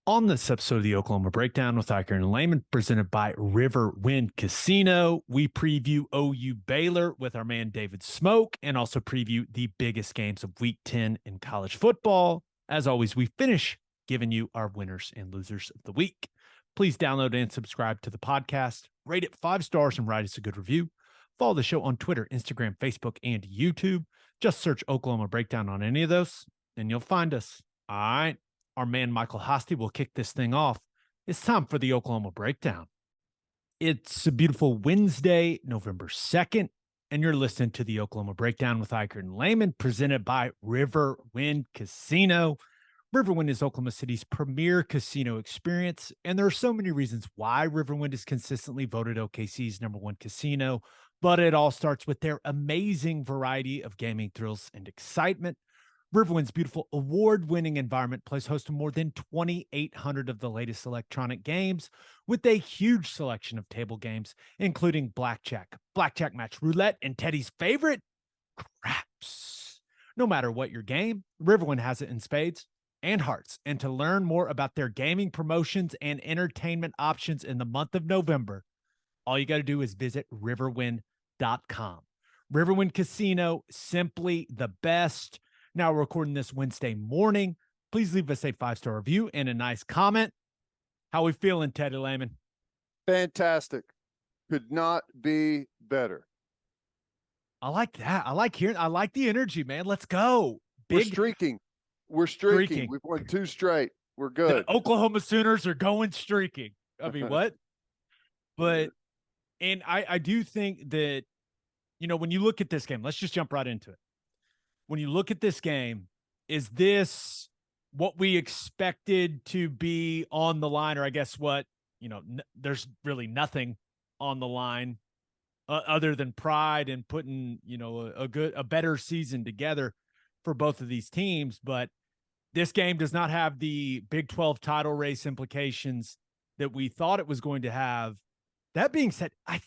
On this episode of the Oklahoma Breakdown with Ikard and Lehman, presented by Riverwind Casino, we preview OU-Baylor with our man David Smoak and also preview the biggest games of Week 10 in college football. As always, we finish giving you our winners and losers of the week. Please download and subscribe to the podcast, rate it 5 stars, and write us a good review. Follow the show on Twitter, Instagram, Facebook, and YouTube. Just search Oklahoma Breakdown on any of those, and you'll find us. All right. Our man Michael Hosty will kick this thing off. It's time for the Oklahoma Breakdown. It's a beautiful Wednesday, November 2nd, and you're listening to the Oklahoma Breakdown with Ikard and Lehman, presented by Riverwind Casino. Riverwind is Oklahoma City's premier casino experience, and there are so many reasons why Riverwind is consistently voted OKC's #1 casino, but it all starts with their amazing variety of gaming thrills and excitement. Riverwind's beautiful award-winning environment plays host to more than 2,800 of the latest electronic games with a huge selection of table games, including blackjack, blackjack match, roulette, and Teddy's favorite, craps. No matter what your game, Riverwind has it in spades and hearts. And to learn more about their gaming promotions and entertainment options in the month of November, all you got to do is visit riverwind.com. Riverwind Casino, simply the best. Now we're recording this Wednesday morning. Please leave us a 5-star review and a nice comment. How we feeling, Teddy Lehman? Fantastic. Could not be better. I like that. I like the energy, man. Let's go. We're streaking. We've won 2 straight. We're good. The Oklahoma Sooners are going streaking. I mean, what? But, and I do think that, when you look at this game, let's just jump right into it. When you look at this game, is this what we expected to be on the line? Or I guess what, there's really nothing on the line other than pride and putting, a better season together for both of these teams. But this game does not have the Big 12 title race implications that we thought it was going to have. That being said, I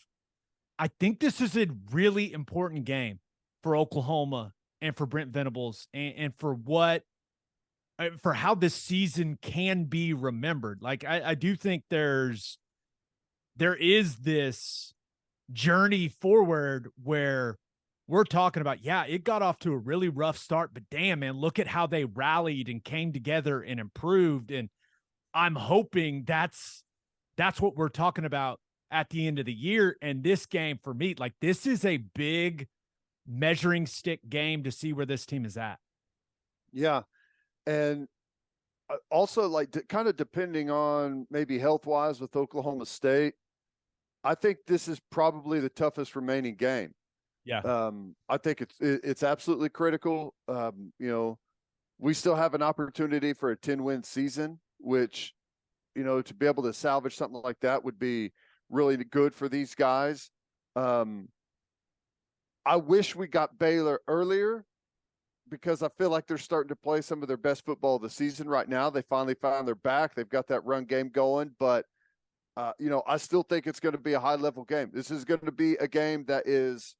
think this is a really important game for Oklahoma and for Brent Venables and for how this season can be remembered. Like, I do think there is this journey forward where we're talking about, it got off to a really rough start, but damn, man, look at how they rallied and came together and improved. And I'm hoping that's what we're talking about at the end of the year. And this game for me, like, this is a big measuring stick game to see where this team is at. Yeah. And also, like, kind of depending on maybe health-wise with Oklahoma State, I think this is probably the toughest remaining game. Yeah. I think it's absolutely critical. We still have an opportunity for a 10-win season, which, to be able to salvage something like that would be really good for these guys. I wish we got Baylor earlier because I feel like they're starting to play some of their best football of the season right now. They finally found their back. They've got that run game going, but I still think it's going to be a high-level game. This is going to be a game that is,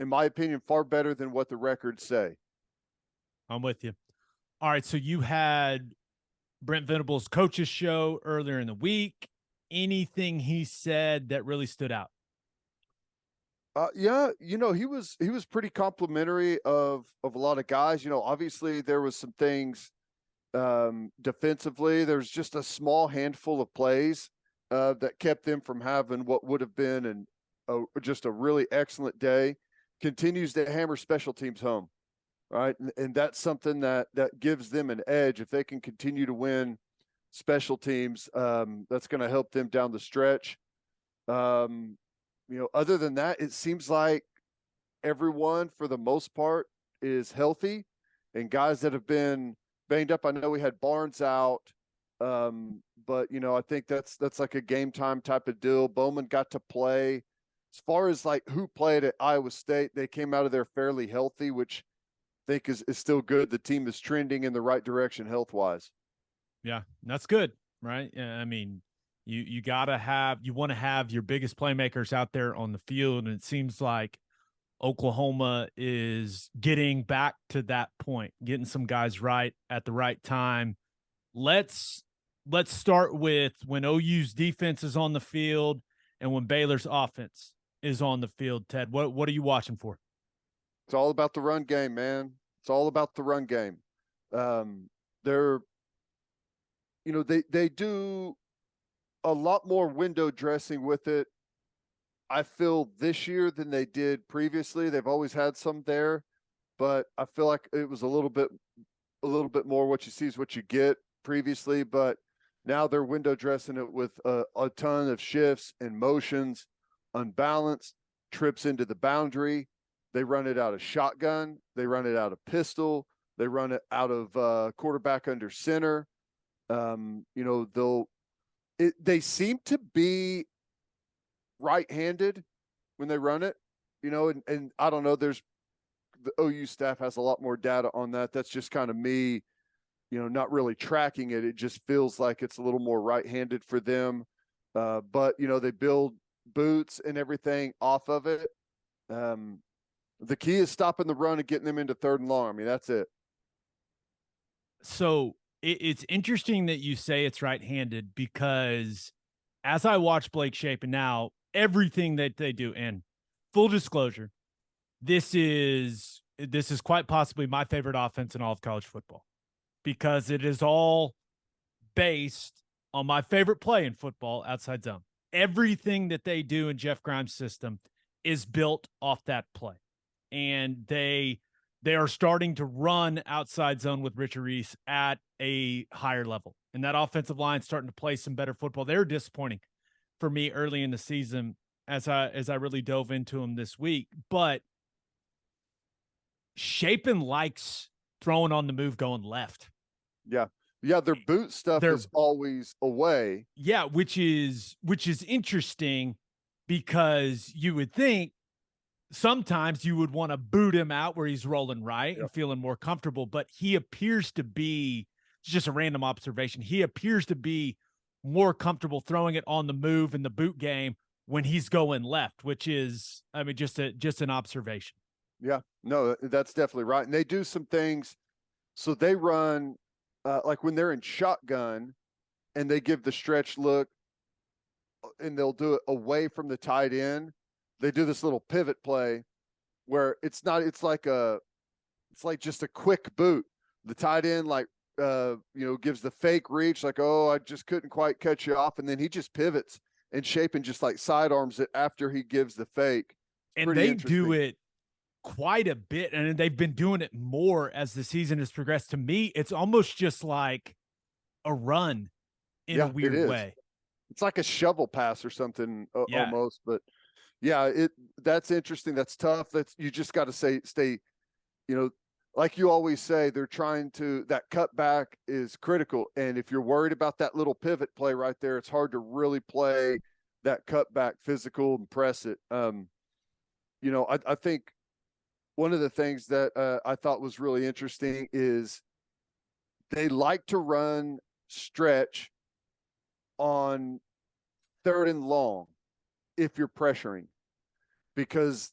in my opinion, far better than what the records say. I'm with you. All right, so you had Brent Venables' coach's show earlier in the week. Anything he said that really stood out? He was pretty complimentary of a lot of guys. Obviously there was some things defensively. There's just a small handful of plays that kept them from having what would have been just a really excellent day. Continues to hammer special teams home, right? And that's something that gives them an edge. If they can continue to win special teams, that's going to help them down the stretch. Other than that, it seems like everyone, for the most part, is healthy, and guys that have been banged up. I know we had Barnes out, but I think that's like a game time type of deal. Bowman got to play. As far as like who played at Iowa State, they came out of there fairly healthy, which I think is still good. The team is trending in the right direction health-wise. Yeah, that's good, right? I mean, you want to have your biggest playmakers out there on the field, and it seems like Oklahoma is getting back to that point, getting some guys right at the right time. Let's let's start with when OU's defense is on the field and when Baylor's offense is on the field. Ted, what are you watching for? It's all about the run game, man. It's all about the run game. They're, they do a lot more window dressing with it, I feel, this year than they did previously. They've always had some there, but I feel like it was a little bit more what you see is what you get previously. But now they're window dressing it with a ton of shifts and motions, unbalanced, trips into the boundary. They run it out of shotgun. They run it out of pistol. They run it out of quarterback under center. They seem to be right-handed when they run it, and I don't know, the OU staff has a lot more data on that. That's just kind of me, not really tracking it. It just feels like it's a little more right-handed for them. But, they build boots and everything off of it. The key is stopping the run and getting them into 3rd and long. I mean, that's it. So it's interesting that you say it's right-handed, because as I watch Blake Shapen now, everything that they do, and full disclosure, this is quite possibly my favorite offense in all of college football, because it is all based on my favorite play in football, outside zone. Everything that they do in Jeff Grimes' system is built off that play. And they are starting to run outside zone with Richard Reese at a higher level. And that offensive line starting to play some better football. They're disappointing for me early in the season as I really dove into them this week. But Shapen likes throwing on the move, going left. Yeah. Yeah, their boot stuff is always away. Yeah, which is interesting, because you would think sometimes you would want to boot him out where he's rolling right and feeling more comfortable, but he appears to be, it's just a random observation, he appears to be more comfortable throwing it on the move in the boot game when he's going left, which is, I mean, just an observation. Yeah, no, that's definitely right. And they do some things. So they run like when they're in shotgun and they give the stretch look, and they'll do it away from the tight end. They do this little pivot play where it's like just a quick boot. The tight end, gives the fake reach, like, oh, I just couldn't quite cut you off. And then he just pivots, and Shapen just like sidearms it after he gives the fake. And they do it quite a bit, and they've been doing it more as the season has progressed. To me, it's almost just like a run in a weird way. It's like a shovel pass or something almost, but yeah, that's interesting. That's tough. You just got to stay, like you always say, they're trying to, that cutback is critical. And if you're worried about that little pivot play right there, it's hard to really play that cutback physical and press it. I think one of the things that I thought was really interesting is they like to run stretch on 3rd and long if you're pressuring, because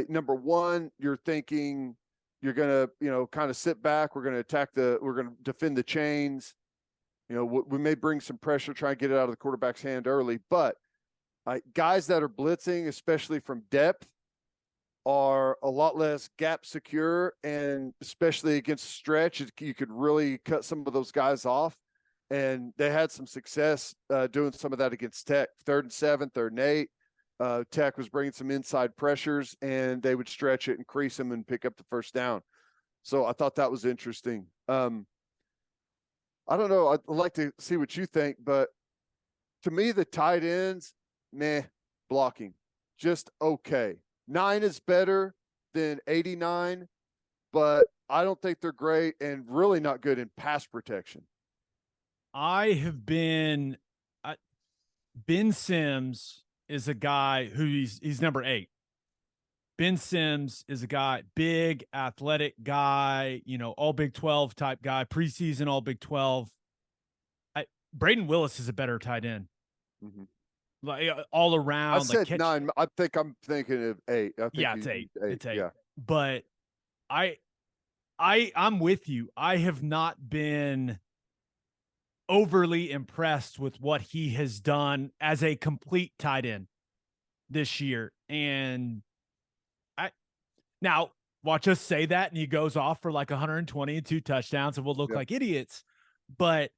number one, you're thinking you're going to, kind of sit back. We're going to defend the chains. We may bring some pressure, try and get it out of the quarterback's hand early, but guys that are blitzing, especially from depth, are a lot less gap secure, and especially against stretch, you could really cut some of those guys off. And they had some success doing some of that against Tech. 3rd and 7, 3rd and 8. Tech was bringing some inside pressures, and they would stretch it and crease them and pick up the first down. So I thought that was interesting. I don't know. I'd like to see what you think, but to me, the tight ends, blocking, just okay. 9 is better than 89, but I don't think they're great, and really not good in pass protection. I have been Ben Sims is a guy who he's number 8. Ben Sims is a guy, big athletic guy, all Big 12 type guy, preseason all Big 12. Braden Willis is a better tight end. Mm-hmm. Like all around. I said 9. I think I'm thinking of 8. I think it's 8. It's 8. Yeah. But I'm with you. I have not been overly impressed with what he has done as a complete tight end this year. And now watch us say that, and he goes off for like 120 and 2 touchdowns, and we'll look like idiots. But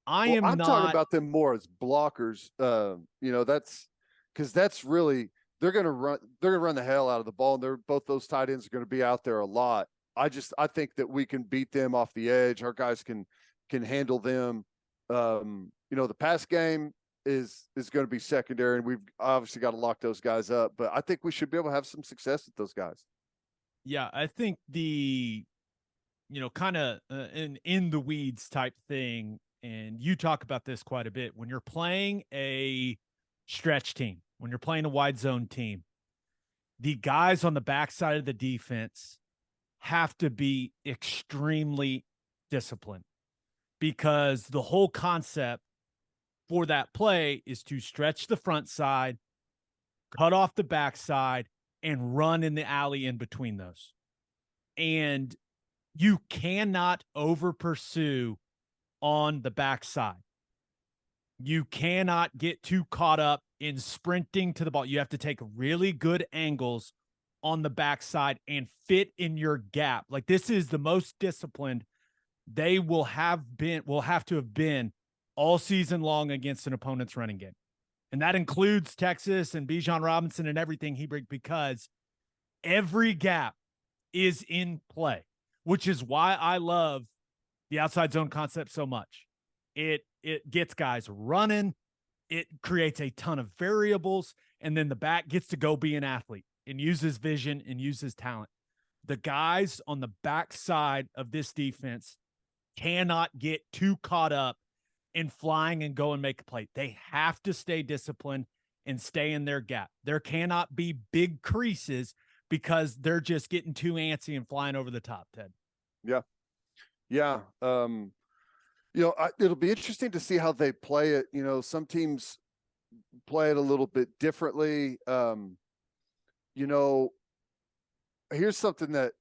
I'm talking about them more as blockers. That's because that's really they're going to run the hell out of the ball, and both those tight ends are going to be out there a lot. I think that we can beat them off the edge. Our guys can handle them. The pass game is going to be secondary, and we've obviously got to lock those guys up. But I think we should be able to have some success with those guys. Yeah, I think the, kind of an in the weeds type thing, and you talk about this quite a bit, when you're playing a stretch team, when you're playing a wide zone team, the guys on the backside of the defense have to be extremely disciplined, because the whole concept for that play is to stretch the front side, cut off the backside, and run in the alley in between those. And you cannot over pursue on the backside. You cannot get too caught up in sprinting to the ball. You have to take really good angles on the backside and fit in your gap. Like, this is the most disciplined they will have to have been all season long against an opponent's running game. And that includes Texas and Bijan Robinson and everything he brings, because every gap is in play, which is why I love the outside zone concept so much. It gets guys running. It creates a ton of variables. And then the back gets to go be an athlete and use his vision and use his talent. The guys on the backside of this defense cannot get too caught up in flying and go and make a play. They have to stay disciplined and stay in their gap. There cannot be big creases, because they're just getting too antsy and flying over the top, Ted. Yeah. Yeah. It'll be interesting to see how they play it. Some teams play it a little bit differently. Here's something that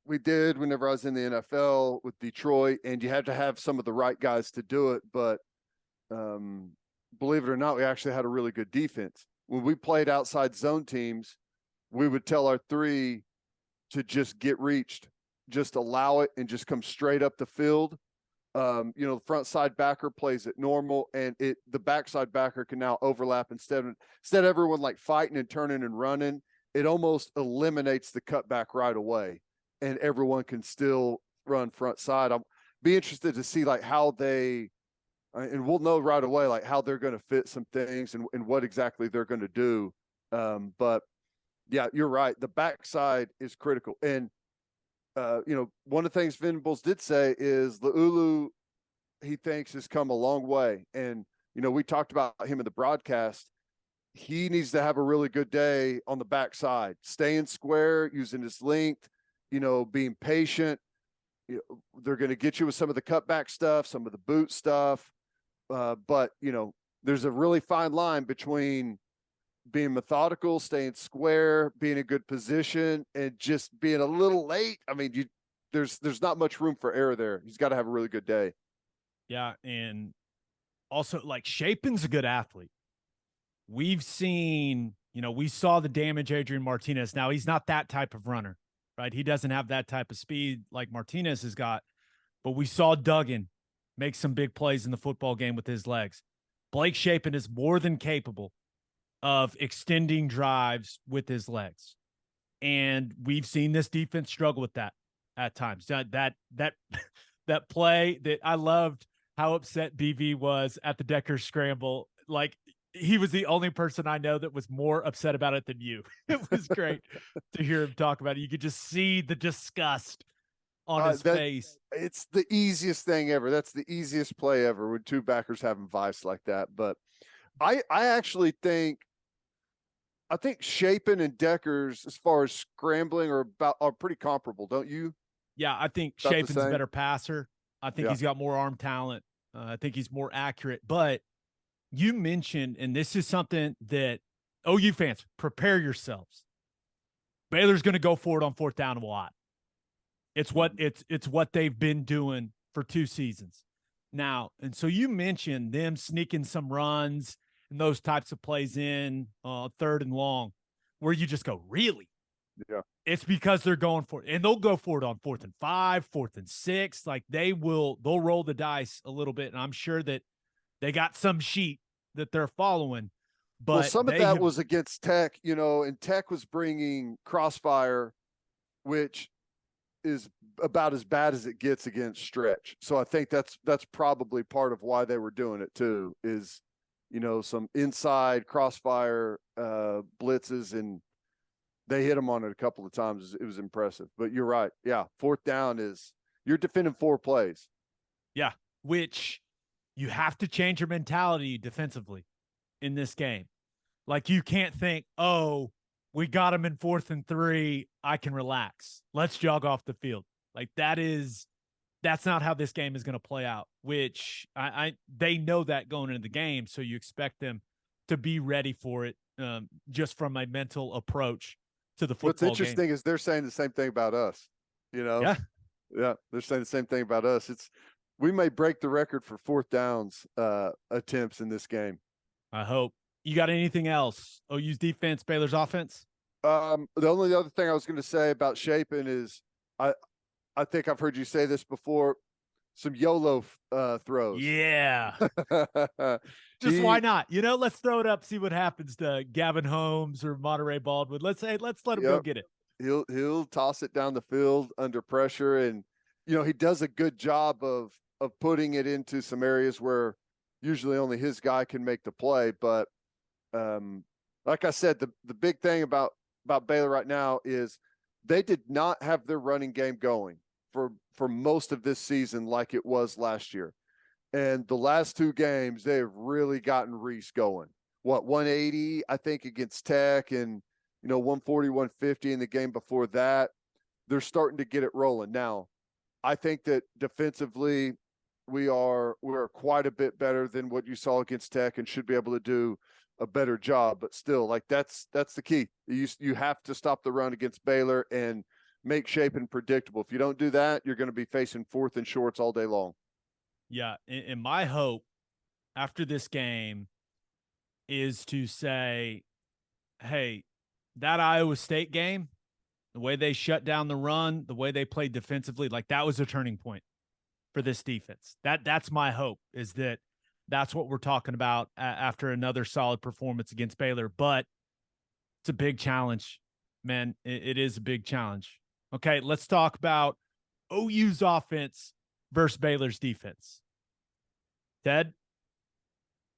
we did whenever I was in the NFL with Detroit, and you had to have some of the right guys to do it. But believe it or not, we actually had a really good defense. When we played outside zone teams, we would tell our three to just get reached, just allow it, and just come straight up the field. The front side backer plays it normal, and the backside backer can now overlap instead of everyone like fighting and turning and running. It almost eliminates the cutback right away, and everyone can still run front side. I'll be interested to see like how they, and we'll know right away like how they're going to fit some things and what exactly they're going to do. But yeah, you're right. The backside is critical. And, one of the things Venables did say is Leulu, he thinks, has come a long way. And, we talked about him in the broadcast. He needs to have a really good day on the backside, staying square, using his length, being patient. They're going to get you with some of the cutback stuff, some of the boot stuff. But, there's a really fine line between being methodical, staying square, being in good position, and just being a little late. I mean, there's not much room for error there. He's got to have a really good day. Yeah, and also like Shapen's a good athlete. We've seen, we saw the damage Adrian Martinez. Now, he's not that type of runner, right? He doesn't have that type of speed like Martinez has got, but we saw Duggan make some big plays in the football game with his legs. Blake Shapen is more than capable of extending drives with his legs. And we've seen this defense struggle with that at times. That play that I loved, how upset BV was at the Decker scramble. Like, he was the only person I know that was more upset about it than you. It was great to hear him talk about it. You could just see the disgust on his face. It's the easiest thing ever. That's the easiest play ever when two backers having vice like that. But I actually think Shapen and Deckers, as far as scrambling, are pretty comparable, don't you? Yeah, I think Shapen's a better passer. I think he's got more arm talent. I think he's more accurate. But you mentioned, and this is something that OU fans, prepare yourselves. Baylor's going to go for it on fourth down a lot. It's what they've been doing for 2 seasons. Now, and so you mentioned them sneaking some runs and those types of plays in 3rd and long where you just go, really? Yeah. It's because they're going for it. And they'll go for it on 4th and 5, 4th and 6. Like they'll roll the dice a little bit. And I'm sure that they got some sheet that they're following. But well, some of that was against Tech, and Tech was bringing crossfire, which is about as bad as it gets against stretch. So I think that's probably part of why they were doing it too, is, some inside crossfire blitzes, and they hit them on it a couple of times. It was impressive. But you're right. Yeah, 4th down you're defending 4 plays. Yeah, which you have to change your mentality defensively in this game. Like you can't think, oh, we got them in 4th and 3. I can relax. Let's jog off the field. Like that's not how this game is going to play out, which they know that going into the game. So you expect them to be ready for it just from a mental approach to the football What's interesting game. is they're saying the same thing about us, Yeah. Yeah. They're saying the same thing about us. We may break the record for 4th downs attempts in this game. I hope. You got anything else? OU's defense, Baylor's offense? The only other thing I was going to say about Shapen is I think I've heard you say this before, some YOLO throws. Yeah. Why not? Let's throw it up, see what happens to Gavin Holmes or Monterey Baldwin. Let's let him go get it. He'll toss it down the field under pressure, and he does a good job of putting it into some areas where usually only his guy can make the play. But like I said, the big thing about Baylor right now is they did not have their running game going for most of this season like it was last year. And the last 2 games, they have really gotten Reese going. 180, I think, against Tech, and 140, 150 in the game before that. They're starting to get it rolling. Now, I think that defensively we're quite a bit better than what you saw against Tech, and should be able to do a better job. But still, like that's the key. You have to stop the run against Baylor and make Shapen predictable. If you don't do that, you're going to be facing 4th and shorts all day long. Yeah, and my hope after this game is to say, hey, that Iowa State game, the way they shut down the run, the way they played defensively, like that was a turning point for this defense. That's my hope, is that's what we're talking about after another solid performance against Baylor. But it's a big challenge, man. It is a big challenge. Okay, let's talk about OU's offense versus Baylor's defense. Ted,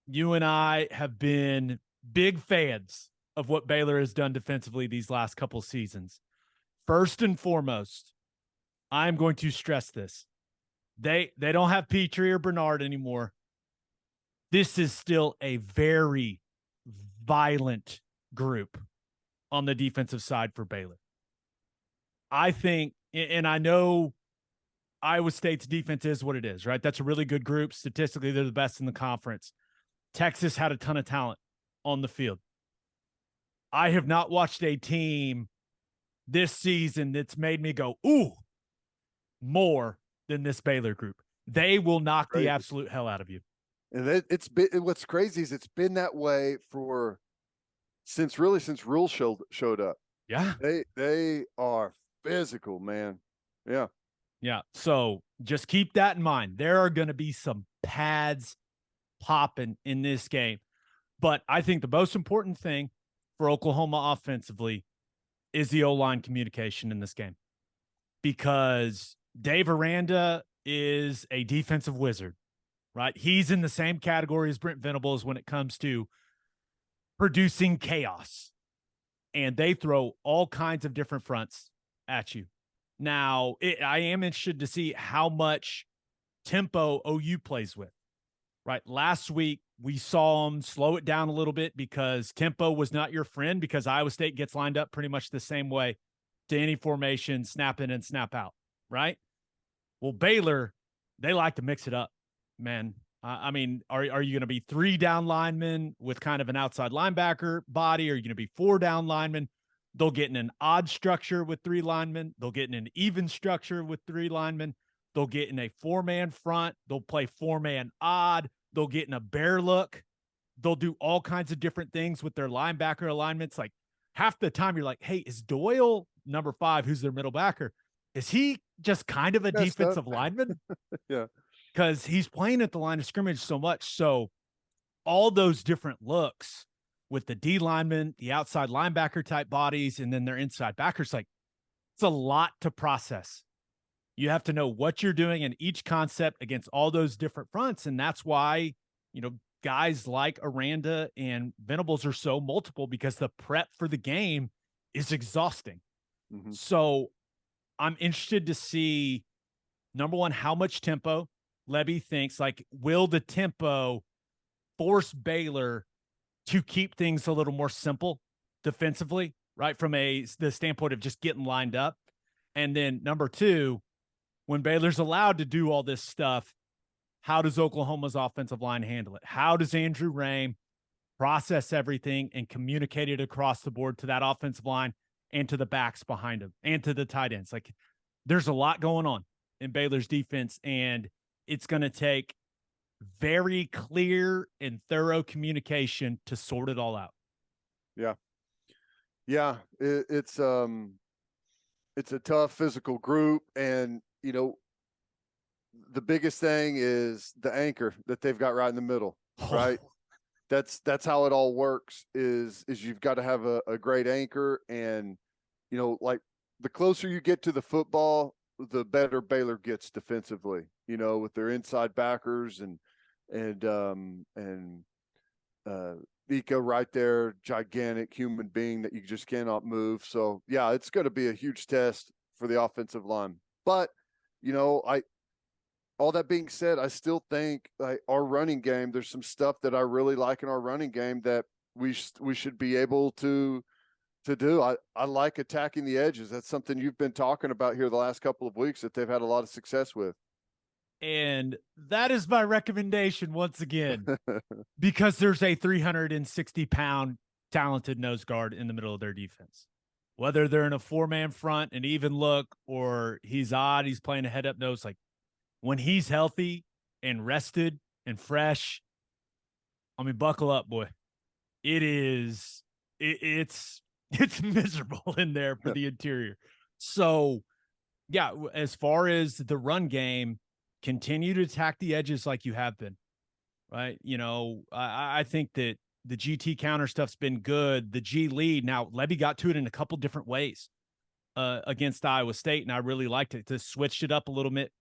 you and I have been big fans of what Baylor has done defensively these last couple seasons. First and foremost, I'm going to stress this. They don't have Petrie or Bernard anymore. This is still a very violent group on the defensive side for Baylor. I think, and I know Iowa State's defense is what it is, right? That's a really good group. Statistically, they're the best in the conference. Texas had a ton of talent on the field. I have not watched a team this season that's made me go, ooh, more than this Baylor group. They will knock the absolute hell out of you. And what's crazy is it's been that way since Rule showed up. Yeah. They are physical, man. Yeah. Yeah. So just keep that in mind. There are going to be some pads popping in this game. But I think the most important thing for Oklahoma offensively is the O-line communication in this game. Because Dave Aranda is a defensive wizard, right? He's in the same category as Brent Venables when it comes to producing chaos. And they throw all kinds of different fronts at you. Now, I am interested to see how much tempo OU plays with, right? Last week, we saw them slow it down a little bit because tempo was not your friend, because Iowa State gets lined up pretty much the same way to any formation, snap in and snap out, right? Well, Baylor, they like to mix it up, man. I mean, are you going to be 3 down linemen with kind of an outside linebacker body? Or are you going to be 4 down linemen? They'll get in an odd structure with 3 linemen. They'll get in an even structure with 3 linemen. They'll get in a 4-man front. They'll play 4-man odd. They'll get in a bear look. They'll do all kinds of different things with their linebacker alignments. Like half the time you're like, hey, is Doyle number 5, who's their middle backer? Is he just kind of a defensive lineman? Yeah. Because he's playing at the line of scrimmage so much. So all those different looks with the D linemen, the outside linebacker type bodies, and then their inside backers, like it's a lot to process. You have to know what you're doing in each concept against all those different fronts. And that's why, guys like Aranda and Venables are so multiple, because the prep for the game is exhausting. Mm-hmm. So I'm interested to see, number one, how much tempo Lebby thinks. Like, will the tempo force Baylor to keep things a little more simple defensively, right? From the standpoint of just getting lined up. And then number two, when Baylor's allowed to do all this stuff, how does Oklahoma's offensive line handle it? How does Andrew Rame process everything and communicate it across the board to that offensive line and to the backs behind him and to the tight ends? Like, there's a lot going on in Baylor's defense, and it's going to take very clear and thorough communication to sort it all out. Yeah. Yeah. It's a tough physical group, and, the biggest thing is the anchor that they've got right in the middle, right? That's how it all works is you've got to have a great anchor. And, like the closer you get to the football, the better Baylor gets defensively, with their inside backers and Ika right there, gigantic human being that you just cannot move. So yeah, it's going to be a huge test for the offensive line. But, all that being said, I still think our running game, there's some stuff that I really like in our running game that we should be able to do. I like attacking the edges. That's something you've been talking about here the last couple of weeks that they've had a lot of success with. And that is my recommendation once again, because there's a 360-pound talented nose guard in the middle of their defense. Whether they're in a 4-man front, an even look, or he's odd, he's playing a head-up nose, like, when he's healthy and rested and fresh, I mean, buckle up, boy. It's miserable in there for the interior. So, yeah, as far as the run game, continue to attack the edges like you have been, right? I think that the GT counter stuff's been good. The G lead, now Lebby got to it in a couple different ways against Iowa State, and I really liked it. To switched it up a little bit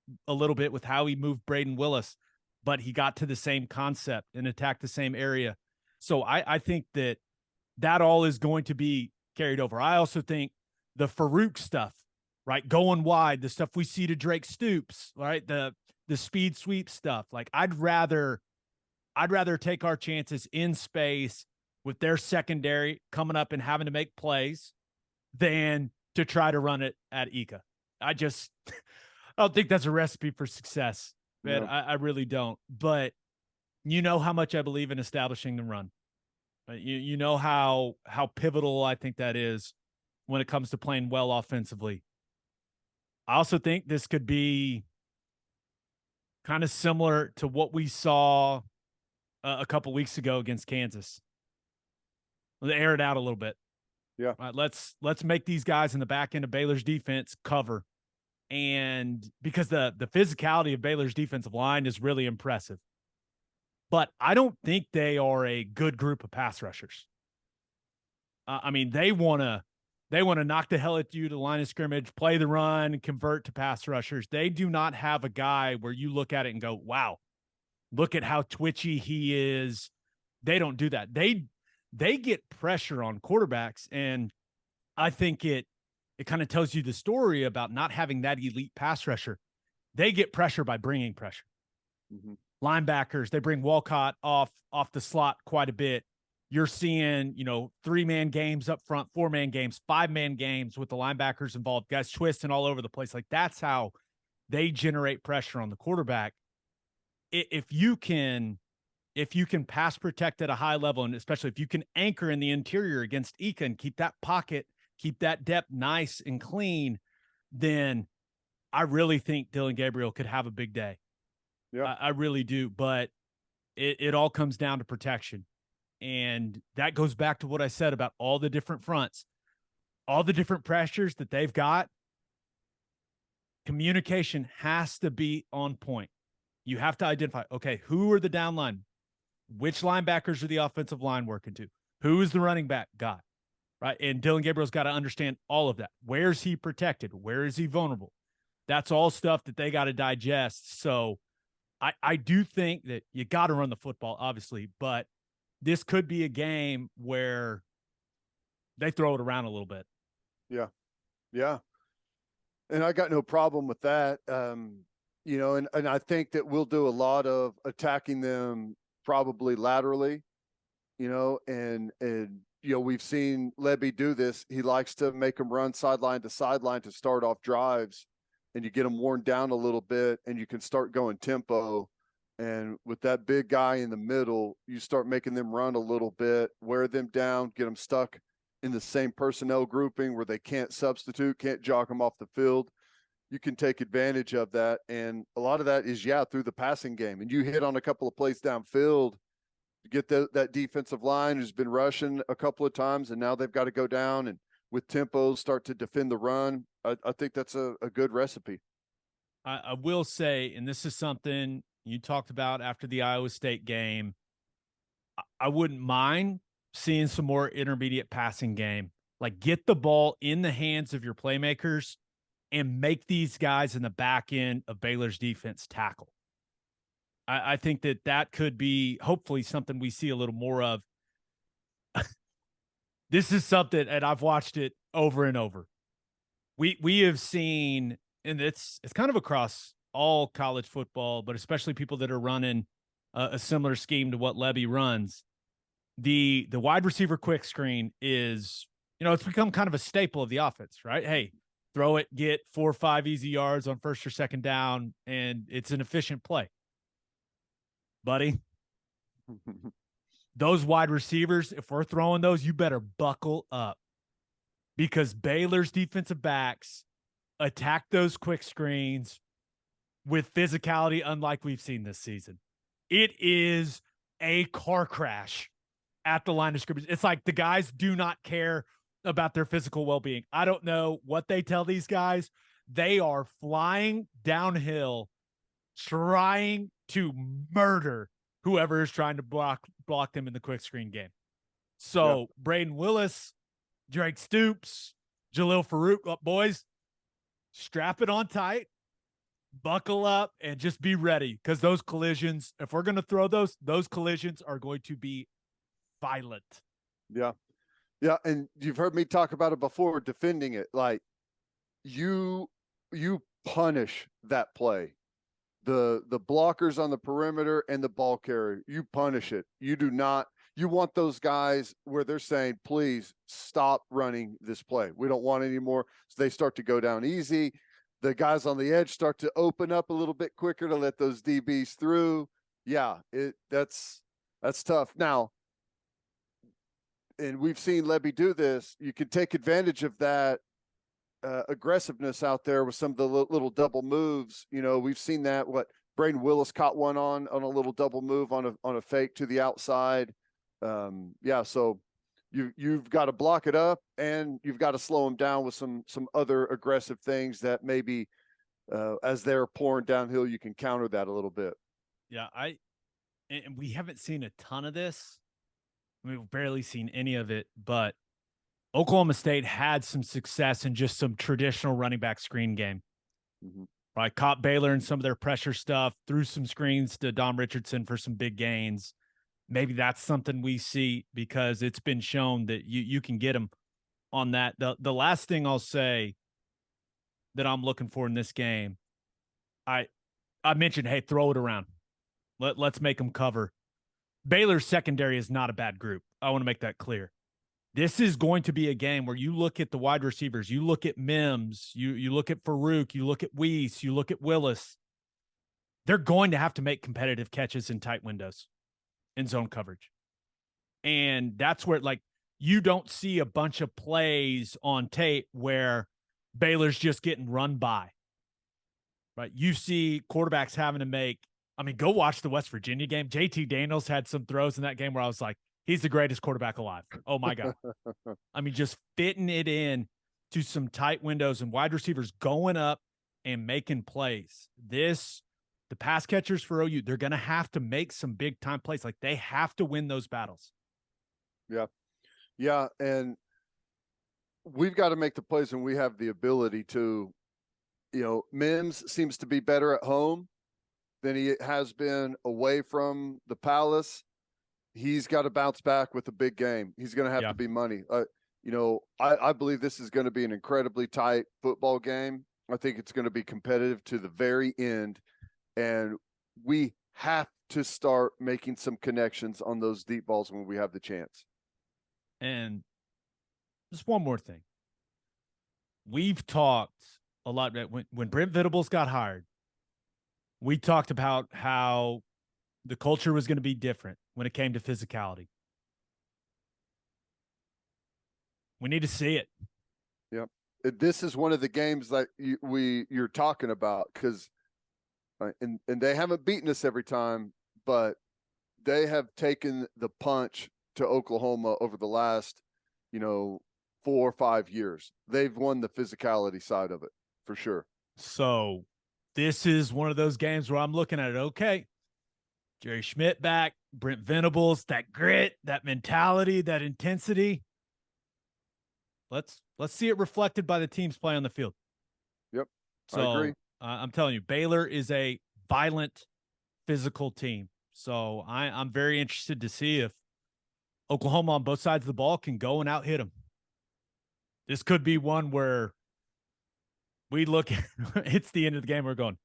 with how he moved Braden Willis, but he got to the same concept and attacked the same area. So I think that all is going to be carried over. I also think the Farouk stuff, right, going wide, the stuff we see to Drake Stoops, right, the speed sweep stuff. Like, I'd rather take our chances in space with their secondary coming up and having to make plays than to try to run it at Ika. I don't think that's a recipe for success, man. No. I really don't. But you know how much I believe in establishing the run. You know how pivotal I think that is when it comes to playing well offensively. I also think this could be kind of similar to what we saw a couple weeks ago against Kansas. They air it out a little bit. Yeah. Right, let's make these guys in the back end of Baylor's defense cover. And because the physicality of Baylor's defensive line is really impressive. But I don't think they are a good group of pass rushers. I mean, they want to knock the hell at you to the line of scrimmage, play the run, and convert to pass rushers. They do not have a guy where you look at it and go, wow, look at how twitchy he is. They don't do that. They get pressure on quarterbacks, and I think it kind of tells you the story about not having that elite pass rusher. They get pressure by bringing pressure. Mm-hmm. Linebackers, they bring Walcott off the slot quite a bit. You're seeing, 3-man games up front, 4-man games, 5-man games with the linebackers involved, guys twisting all over the place. Like, that's how they generate pressure on the quarterback. If you can pass protect at a high level, and especially if you can anchor in the interior against Ika and keep that pocket, keep that depth nice and clean, then I really think Dylan Gabriel could have a big day. Yeah. I really do, but it all comes down to protection. And that goes back to what I said about all the different fronts, all the different pressures that they've got. Communication has to be on point. You have to identify, okay, who are the down line? Which linebackers are the offensive line working to? Who is the running back guy? Right. And Dylan Gabriel's got to understand all of that. Where's he protected? Where is he vulnerable? That's all stuff that they got to digest. So I do think that you got to run the football, obviously, but this could be a game where they throw it around a little bit. Yeah. Yeah. And I got no problem with that. You know, and I think that we'll do a lot of attacking them probably laterally, you know, and you know, we've seen Lebby do this. He likes to make them run sideline to sideline to start off drives, and you get them worn down a little bit and you can start going tempo. And with that big guy in the middle, you start making them run a little bit, wear them down, get them stuck in the same personnel grouping where they can't substitute, can't jog them off the field. You can take advantage of that. And a lot of that is, through the passing game. And you hit on a couple of plays downfield to get that defensive line who's been rushing a couple of times, and now they've got to go down and with tempo start to defend the run. I think that's a good recipe. I will say, and this is something you talked about after the Iowa State game, I wouldn't mind seeing some more intermediate passing game. Like, get the ball in the hands of your playmakers and make these guys in the back end of Baylor's defense tackle. I think that could be hopefully something we see a little more of. This is something, and I've watched it over and over. We have seen, and it's kind of across all college football, but especially people that are running a similar scheme to what Lebby runs. The wide receiver quick screen is, you know, it's become kind of a staple of the offense, right? Hey, throw it, get 4 or 5 easy yards on first or second down, and it's an efficient play. Buddy, those wide receivers, if we're throwing those, you better buckle up, because Baylor's defensive backs attack those quick screens with physicality unlike we've seen this season. It is a car crash at the line of scrimmage. It's like the guys do not care about their physical well-being. I don't know what they tell these guys. They are flying downhill, trying to murder whoever is trying to block them in the quick screen game. So yep. Braden Willis, Drake Stoops, Jalil Farouk, boys, strap it on tight, buckle up, and just be ready, because those collisions, if we're going to throw those collisions are going to be violent. Yeah. Yeah. And you've heard me talk about it before, defending it. Like, you punish that play. The blockers on the perimeter and the ball carrier, you punish it. You do not, you want those guys where they're saying, please stop running this play. We don't want any more. So they start to go down easy. The guys on the edge start to open up a little bit quicker to let those DBs through. Yeah, that's tough. Now, and we've seen Lebby do this. You can take advantage of that aggressiveness out there with some of the little double moves. You know, we've seen that. Braden Willis caught one on a little double move on a fake to the outside. So you've got to block it up, and you've got to slow them down with some other aggressive things that maybe as they're pouring downhill, you can counter that a little bit. Yeah, and we haven't seen a ton of this. We've barely seen any of it, but Oklahoma State had some success in just some traditional running back screen game. Mm-hmm. Right, caught Baylor in some of their pressure stuff, threw some screens to Dom Richardson for some big gains. Maybe that's something we see, because it's been shown that you can get them on that. The last thing I'll say that I'm looking for in this game, I mentioned, hey, throw it around. Let's make them cover. Baylor's secondary is not a bad group. I want to make that clear. This is going to be a game where you look at the wide receivers, you look at Mims, you look at Farouk, you look at Weiss, you look at Willis. They're going to have to make competitive catches in tight windows in zone coverage. And that's where, like, you don't see a bunch of plays on tape where Baylor's just getting run by. right? You see quarterbacks having to make, I mean, go watch the West Virginia game. JT Daniels had some throws in that game where I was like, he's the greatest quarterback alive. Oh my God. I mean, just fitting it in to some tight windows and wide receivers going up and making plays. The pass catchers for OU, they're going to have to make some big time plays. Like they have to win those battles. Yeah. Yeah. And we've got to make the plays when we have the ability to. Mims seems to be better at home than he has been away from the Palace. He's got to bounce back with a big game. He's going to have to be money. I believe this is going to be an incredibly tight football game. I think it's going to be competitive to the very end. And we have to start making some connections on those deep balls when we have the chance. And just one more thing. We've talked a lot when Brent Venables got hired. We talked about how the culture was going to be different when it came to physicality. We need to see it. Yep. This is one of the games that you're talking about because and they haven't beaten us every time, but they have taken the punch to Oklahoma over the last, 4 or 5 years. They've won the physicality side of it for sure. So this is one of those games where I'm looking at it. Okay, Jerry Schmidt back, Brent Venables, that grit, that mentality, that intensity. Let's see it reflected by the teams play on the field. Yep, so, I agree. I'm telling you, Baylor is a violent, physical team. So I'm very interested to see if Oklahoma on both sides of the ball can go and out hit them. This could be one where we look at it's the end of the game. We're going,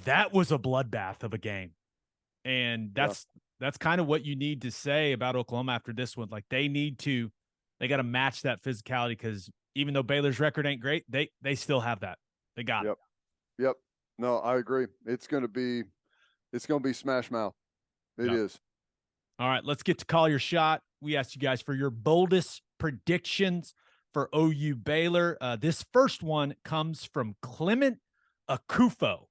that was a bloodbath of a game. And that's kind of what you need to say about Oklahoma after this one. Like they got to match that physicality because even though Baylor's record ain't great, they still have that. They got it. Yep. No, I agree. It's going to be smash mouth. It is. All right, let's get to call your shot. We asked you guys for your boldest predictions for OU-Baylor. This first one comes from Clement Akufo.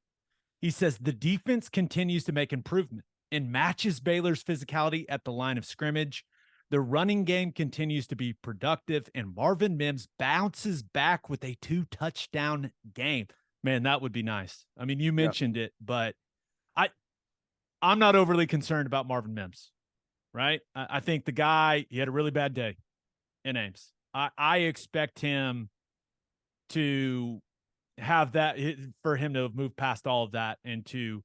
He says the defense continues to make improvement and matches Baylor's physicality at the line of scrimmage. The running game continues to be productive, and Marvin Mims bounces back with a 2-touchdown game. Man, that would be nice. I mean, you mentioned it, but I'm not overly concerned about Marvin Mims, right? I think the guy, he had a really bad day in Ames. I expect him to have that, for him to have moved past all of that and to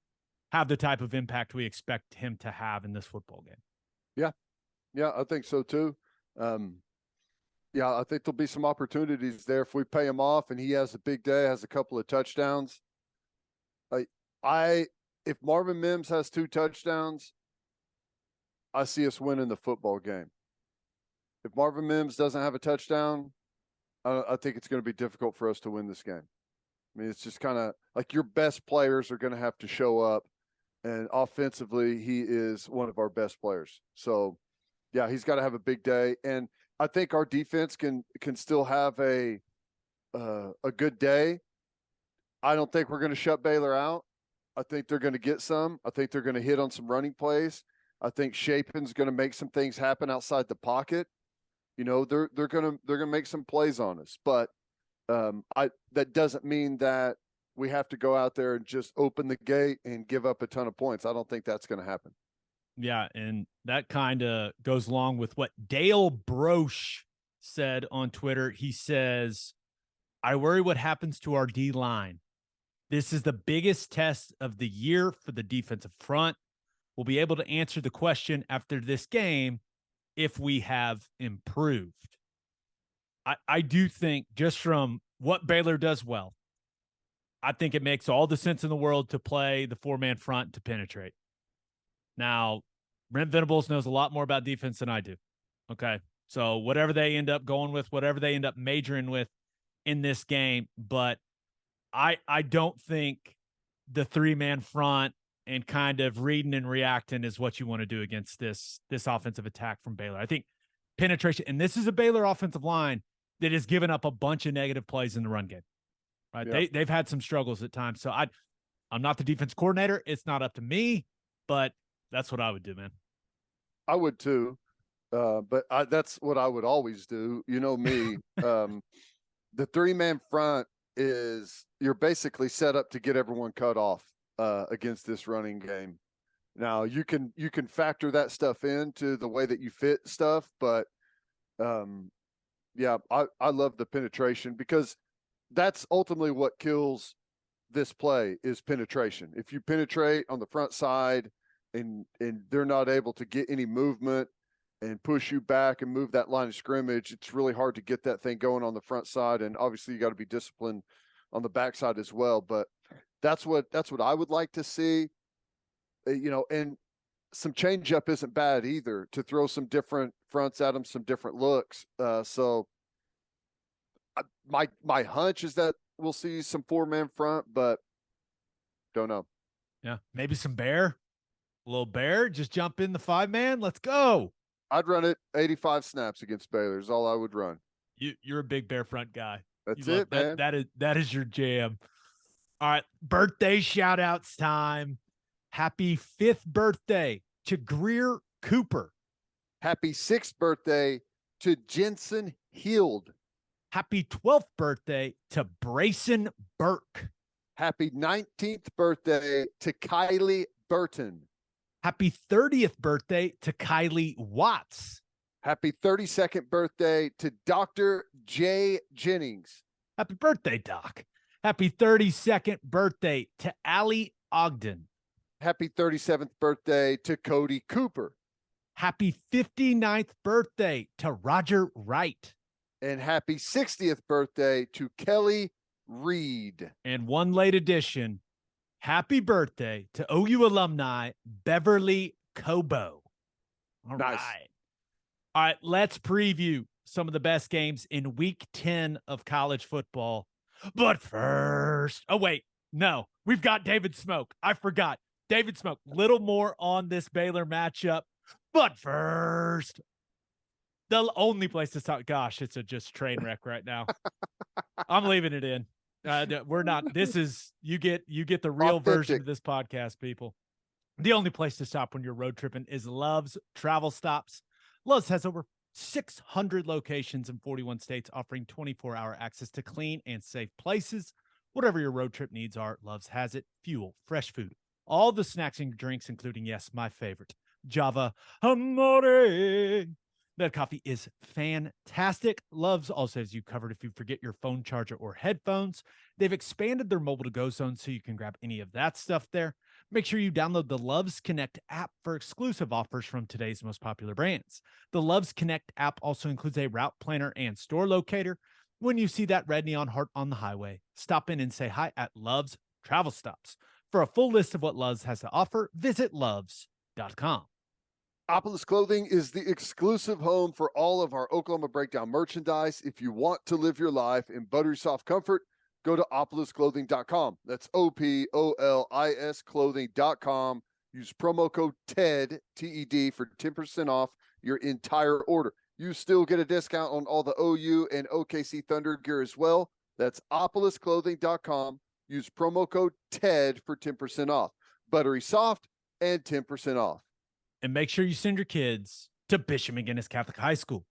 have the type of impact we expect him to have in this football game. Yeah, I think so too. I think there'll be some opportunities there if we pay him off and he has a big day, has a couple of touchdowns. If Marvin Mims has 2 touchdowns, I see us winning the football game. If Marvin Mims doesn't have a touchdown, I think it's going to be difficult for us to win this game. I mean, it's just kind of like your best players are going to have to show up, and offensively, he is one of our best players. So, yeah, he's got to have a big day, and I think our defense can still have a good day. I don't think we're going to shut Baylor out. I think they're going to get some. I think they're going to hit on some running plays. I think Shapen's going to make some things happen outside the pocket. They're going to make some plays on us, but that doesn't mean that we have to go out there and just open the gate and give up a ton of points. I don't think that's going to happen. Yeah, and that kind of goes along with what Dale Broche said on Twitter. He says, I worry what happens to our D-line. This is the biggest test of the year for the defensive front. We'll be able to answer the question after this game if we have improved. I do think just from what Baylor does well, I think it makes all the sense in the world to play the 4-man front to penetrate. Now, Brent Venables knows a lot more about defense than I do. Okay. So whatever they end up going with, whatever they end up majoring with in this game, but I don't think the 3-man front and kind of reading and reacting is what you want to do against this offensive attack from Baylor. I think penetration, and this is a Baylor offensive line that has given up a bunch of negative plays in the run game. right? Yeah. They've had some struggles at times. So I'm not the defense coordinator. It's not up to me, but that's what I would do, man. I would too. But that's what I would always do. You know me. The 3-man front is you're basically set up to get everyone cut off against this running game. Now you can factor that stuff into the way that you fit stuff, but yeah, I love the penetration because that's ultimately what kills this play is penetration. If you penetrate on the front side and they're not able to get any movement and push you back and move that line of scrimmage, it's really hard to get that thing going on the front side. And obviously you got to be disciplined on the backside as well. But that's what I would like to see, and some change up isn't bad either to throw some different fronts at them, some different looks. So my hunch is that we'll see some 4-man front, but don't know. Yeah. Maybe some bear, a little bear, just jump in the 5-man. Let's go. I'd run it 85 snaps against Baylor is all I would run. You're a big bear front guy. That's it, man. That is your jam. All right. Birthday shout outs time. Happy 5th birthday to Greer Cooper. Happy 6th birthday to Jensen Heald. Happy 12th birthday to Brayson Burke. Happy 19th birthday to Kylie Burton. Happy 30th birthday to Kylie Watts. Happy 32nd birthday to Dr. Jay Jennings. Happy birthday, Doc. Happy 32nd birthday to Allie Ogden. Happy 37th birthday to Cody Cooper. Happy 59th birthday to Roger Wright. And happy 60th birthday to Kelly Reed. And one late addition, happy birthday to OU alumni Beverly Cobo. All nice. right. All right, let's preview some of the best games in week 10 of college football. But first, no, we've got David Smoak. I forgot. David Smoak, little more on this Baylor matchup. But first, the only place to start. Gosh, it's a just train wreck right now. I'm leaving it in. We're not. This is you get the real Authentic version of this podcast, people. The only place to stop when you're road tripping is Love's Travel Stops. Love's has over 600 locations in 41 states, offering 24-hour access to clean and safe places. Whatever your road trip needs are, Love's has it. Fuel, fresh food, all the snacks and drinks, including, yes, my favorite, Java Amore. That coffee is fantastic. Love's also has you covered if you forget your phone charger or headphones. They've expanded their mobile to-go zone so you can grab any of that stuff there. Make sure you download the Love's Connect app for exclusive offers from today's most popular brands. The Love's Connect app also includes a route planner and store locator. When you see that red neon heart on the highway, stop in and say hi at Love's Travel Stops. For a full list of what Love's has to offer, visit loves.com. Opolis Clothing is the exclusive home for all of our Oklahoma Breakdown merchandise. If you want to live your life in buttery soft comfort, go to opolisclothing.com. That's OPOLIS clothing.com. Use promo code TED, T-E-D, for 10% off your entire order. You still get a discount on all the OU and OKC Thunder gear as well. That's opolisclothing.com. Use promo code TED for 10% off. Buttery soft and 10% off. And make sure you send your kids to Bishop McGuinness Catholic High School.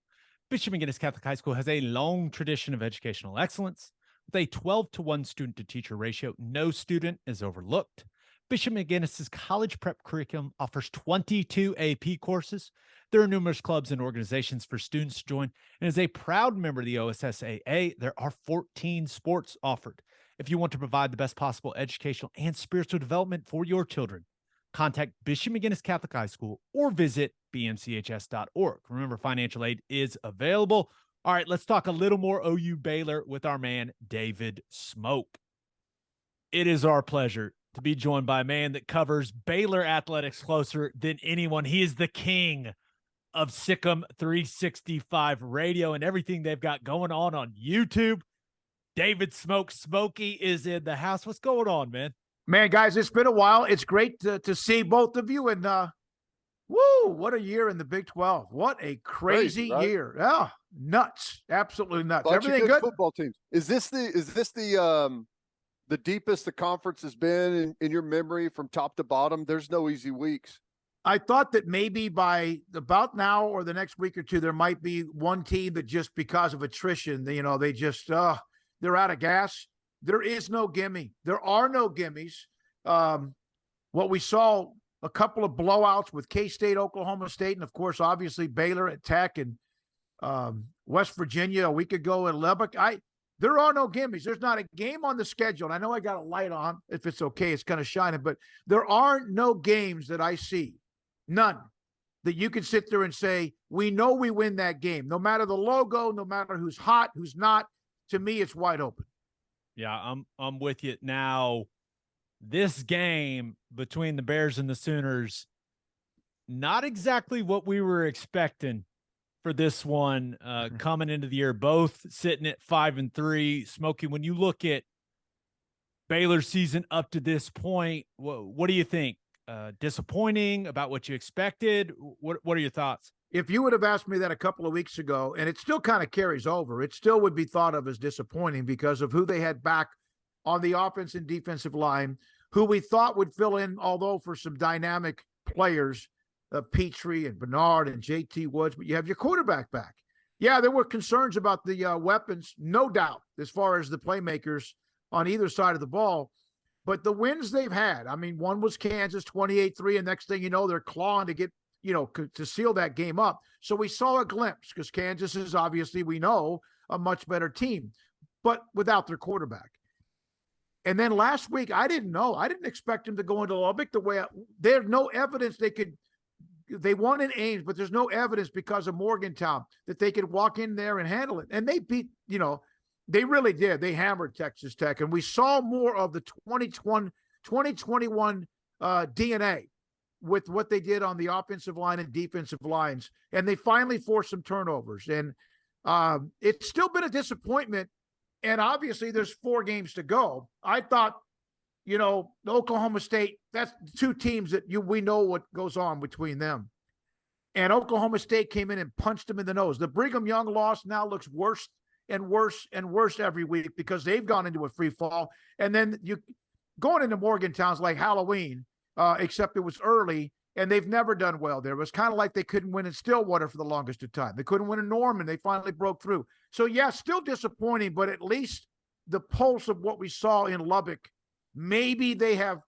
Bishop McGuinness Catholic High School has a long tradition of educational excellence. With a 12-to-1 student-to-teacher ratio, no student is overlooked. Bishop McGuinness's college prep curriculum offers 22 AP courses. There are numerous clubs and organizations for students to join, and as a proud member of the OSSAA, there are 14 sports offered. If you want to provide the best possible educational and spiritual development for your children, contact Bishop McGuinness Catholic High School or visit bmchs.org. Remember, financial aid is available. All right, let's talk a little more OU-Baylor with our man, David Smoak. It is our pleasure to be joined by a man that covers Baylor athletics closer than anyone. He is the king of Sikkim 365 radio and everything they've got going on YouTube. David Smoak. Smokey is in the house. What's going on, man? Man, guys, it's been a while. It's great to see both of you. And woo, what a year in the Big 12. What a crazy year. Yeah, nuts. Absolutely nuts. Bunch Everything of good? Football teams. Is this the the deepest the conference has been in your memory from top to bottom. There's no easy weeks. I thought that maybe by about now or the next week or two, there might be one team that just because of attrition, they just, they're out of gas. There is no gimme. There are no gimmies. What we saw, a couple of blowouts with K-State, Oklahoma State, and of course, obviously Baylor at Tech and West Virginia a week ago in Lubbock. There are no gimmies. There's not a game on the schedule. And I know I got a light on. If it's okay, it's kind of shining, but there are no games that I see, none, that you can sit there and say, we know we win that game. No matter the logo, no matter who's hot, who's not, to me, it's wide open. Yeah, I'm with you. Now, this game between the Bears and the Sooners, not exactly what we were expecting for this one coming into the year, both sitting at 5-3. Smokey, when you look at Baylor's season up to this point, what do you think? Disappointing, about what you expected? What are your thoughts? If you would have asked me that a couple of weeks ago, and it still kind of carries over, it still would be thought of as disappointing because of who they had back on the offense and defensive line, who we thought would fill in, although for some dynamic players, Petrie and Bernard and JT Woods, but you have your quarterback back. Yeah, there were concerns about the weapons, no doubt, as far as the playmakers on either side of the ball. But the wins they've had, I mean, one was Kansas 28-3, and next thing you know, they're clawing to get, to seal that game up. So we saw a glimpse because Kansas is obviously, we know, a much better team, but without their quarterback. And then last week, I didn't know. I didn't expect them to go into Lubbock the way there's no evidence they won in Ames, but there's no evidence because of Morgantown that they could walk in there and handle it. And they beat, they really did. They hammered Texas Tech. And we saw more of the 2021 DNA with what they did on the offensive line and defensive lines. And they finally forced some turnovers. And it's still been a disappointment. And obviously there's 4 games to go. I thought, Oklahoma State, that's 2 teams that we know what goes on between them. And Oklahoma State came in and punched them in the nose. The Brigham Young loss now looks worse and worse and worse every week because they've gone into a free fall. And then going into Morgantown's like Halloween, except it was early, and they've never done well there. It was kind of like they couldn't win in Stillwater for the longest of time. They couldn't win in Norman. They finally broke through. So, yeah, still disappointing, but at least the pulse of what we saw in Lubbock, maybe they have,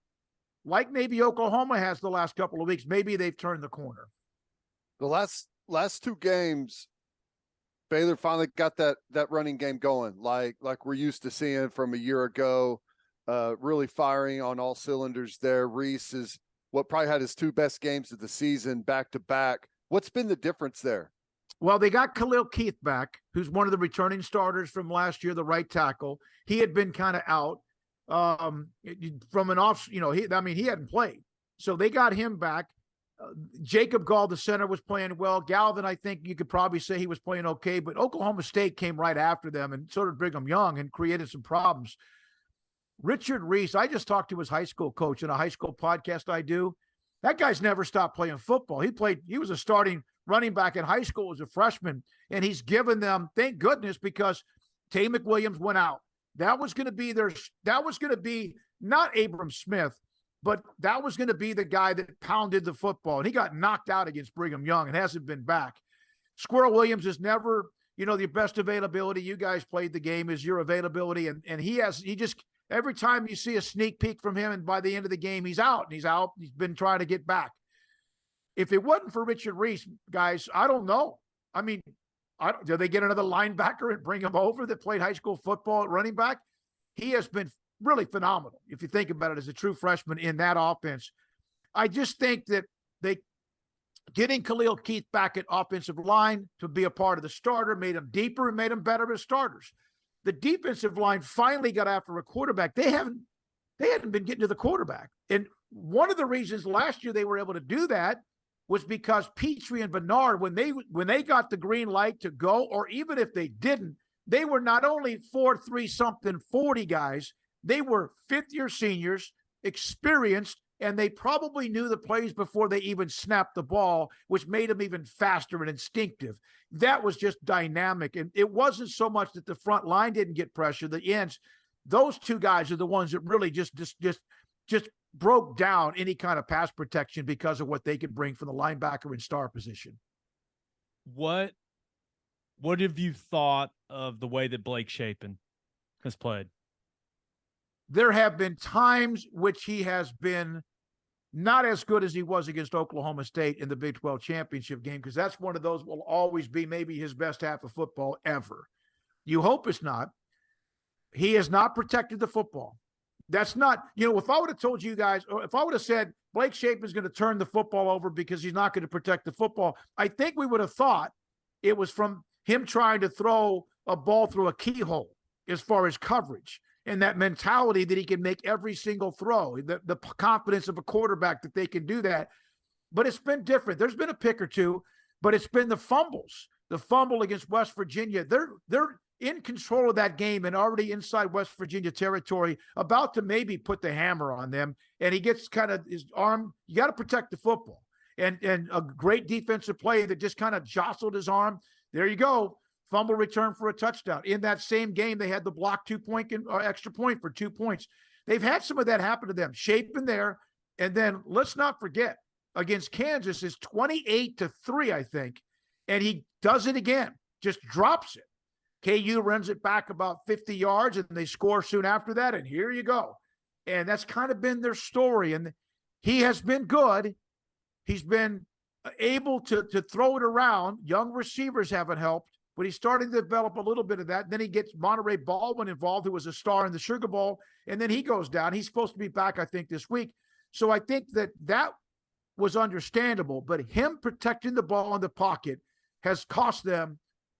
like maybe Oklahoma has the last couple of weeks, maybe they've turned the corner. The last 2 games, Baylor finally got that running game going, like we're used to seeing from a year ago, really firing on all cylinders there. Reese is what probably had his 2 best games of the season back to back. What's been the difference there? Well, they got Khalil Keith back, who's one of the returning starters from last year, the right tackle. He had been kind of out from an off, he hadn't played. So they got him back. Jacob Gall, the center, was playing well. Galvin, I think you could probably say he was playing okay, but Oklahoma State came right after them, and so did Brigham Young, and created some problems. Richard Reese, I just talked to his high school coach in a high school podcast I do. That guy's never stopped playing football. He was a starting running back in high school as a freshman, and he's given them, thank goodness, because Tay McWilliams went out. That was going to be not Abram Smith, but that was going to be the guy that pounded the football, and he got knocked out against Brigham Young and hasn't been back. Squirrel Williams is never, the best availability. You guys played the game is your availability, and he just every time you see a sneak peek from him, and by the end of the game, he's out. He's been trying to get back. If it wasn't for Richard Reese, guys, I don't know. I mean, do they get another linebacker and bring him over that played high school football at running back? He has been really phenomenal, if you think about it, as a true freshman in that offense. I just think that getting Khalil Keith back at offensive line to be a part of the starter made him deeper and made him better as starters. The defensive line finally got after a quarterback. They hadn't been getting to the quarterback. And one of the reasons last year they were able to do that was because Petrie and Bernard, when they got the green light to go, or even if they didn't, they were not only 4.3 something 40 guys, they were 5th-year seniors, experienced, and they probably knew the plays before they even snapped the ball, which made them even faster and instinctive. That was just dynamic. And it wasn't so much that the front line didn't get pressure, the ends. those two guys are the ones that really just broke down any kind of pass protection because of what they could bring from the linebacker and star position. What have you thought of the way that Blake Shapen has played? There have been times which he has been not as good as he was against Oklahoma State in the Big 12 championship game, because that's one of those will always be maybe his best half of football ever. You hope it's not. He has not protected the football. That's not, if I would have told you guys, or if I would have said Blake Shapen is going to turn the football over because he's not going to protect the football, I think we would have thought it was from him trying to throw a ball through a keyhole as far as coverage, and that mentality that he can make every single throw, the confidence of a quarterback that they can do that. But it's been different. There's been a pick or two, but it's been the fumbles. The fumble against West Virginia. They're in control of that game and already inside West Virginia territory, about to maybe put the hammer on them. And he gets kind of his arm. You got to protect the football. And a great defensive play that just kind of jostled his arm. There you go. Fumble return for a touchdown. In that same game, they had the block 2-point extra point for 2 points. They've had some of that happen to them. Shapen there. And then let's not forget, against Kansas is 28-3, I think. And he does it again, just drops it. KU runs it back about 50 yards, and they score soon after that, and here you go. And that's kind of been their story. And he has been good. He's been able to throw it around. Young receivers haven't helped, but he's starting to develop a little bit of that. Then he gets Monterey Baldwin involved, who was a star in the Sugar Bowl, and then he goes down. He's supposed to be back, I think, this week. So I think that was understandable, but him protecting the ball in the pocket has cost them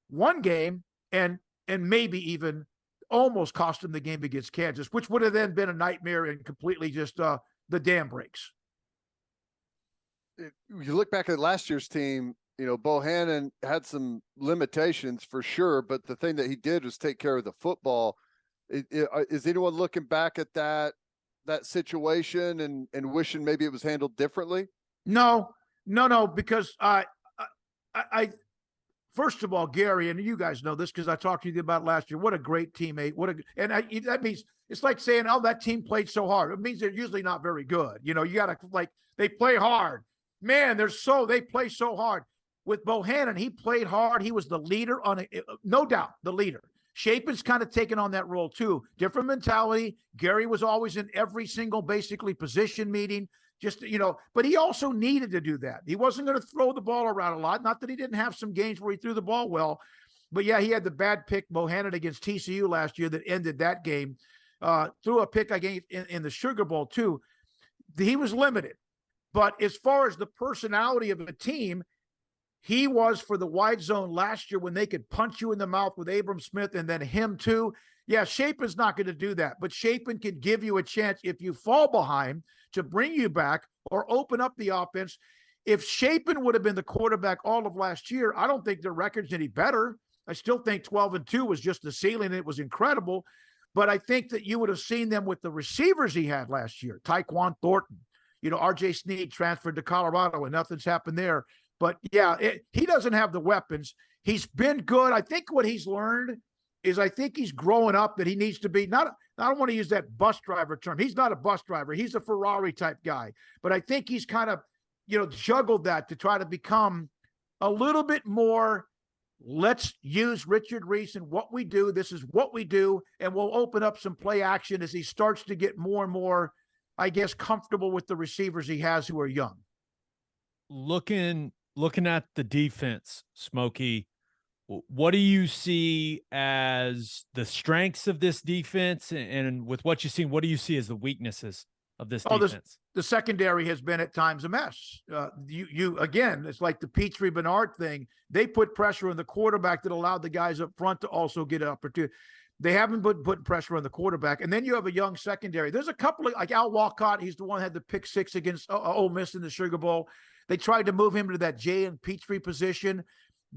one game, and maybe even almost cost them the game against Kansas, which would have then been a nightmare and completely just the dam breaks. You look back at last year's team, Bohannon had some limitations for sure, but the thing that he did was take care of the football. Is anyone looking back at that situation and wishing maybe it was handled differently? No, because I first of all, Gary, and you guys know this because I talked to you about last year. What a great teammate! That means it's like saying, "Oh, that team played so hard." It means they're usually not very good. You got to they play hard. Man, they play so hard. With Bohannon, he played hard. He was the leader no doubt, the leader. Shapen's kind of taken on that role too. Different mentality. Gary was always in every single basically position meeting. But he also needed to do that. He wasn't going to throw the ball around a lot. Not that he didn't have some games where he threw the ball well, but yeah, he had the bad pick, Bohannon, against TCU last year that ended that game. Threw a pick against in the Sugar Bowl too. He was limited. But as far as the personality of a team, he was for the wide zone last year when they could punch you in the mouth with Abram Smith and then him too. Yeah, Shapen's not going to do that, but Shapen can give you a chance if you fall behind to bring you back or open up the offense. If Shapen would have been the quarterback all of last year, I don't think their record's any better. I still think 12-2 was just the ceiling, and it was incredible. But I think that you would have seen them with the receivers he had last year. Tyquan Thornton, R.J. Snead transferred to Colorado, and nothing's happened there. But yeah, he doesn't have the weapons. He's been good. I think what he's learned is I think he's growing up, that he needs to be I don't want to use that bus driver term. He's not a bus driver. He's a Ferrari type guy. But I think he's kind of, juggled that to try to become a little bit more, let's use Richard Reese and what we do. This is what we do. And we'll open up some play action as he starts to get more and more, I guess, comfortable with the receivers he has who are young. Looking at the defense, Smokey, what do you see as the strengths of this defense? And with what you've seen, what do you see as the weaknesses of this defense? The secondary has been at times a mess. Again, it's like the Petrie Bernard thing. They put pressure on the quarterback that allowed the guys up front to also get an opportunity. They haven't put pressure on the quarterback. And then you have a young secondary. There's a couple of, like Al Walcott, he's the one that had the pick six against Ole Miss in the Sugar Bowl. They tried to move him to that Jay and Petrie position,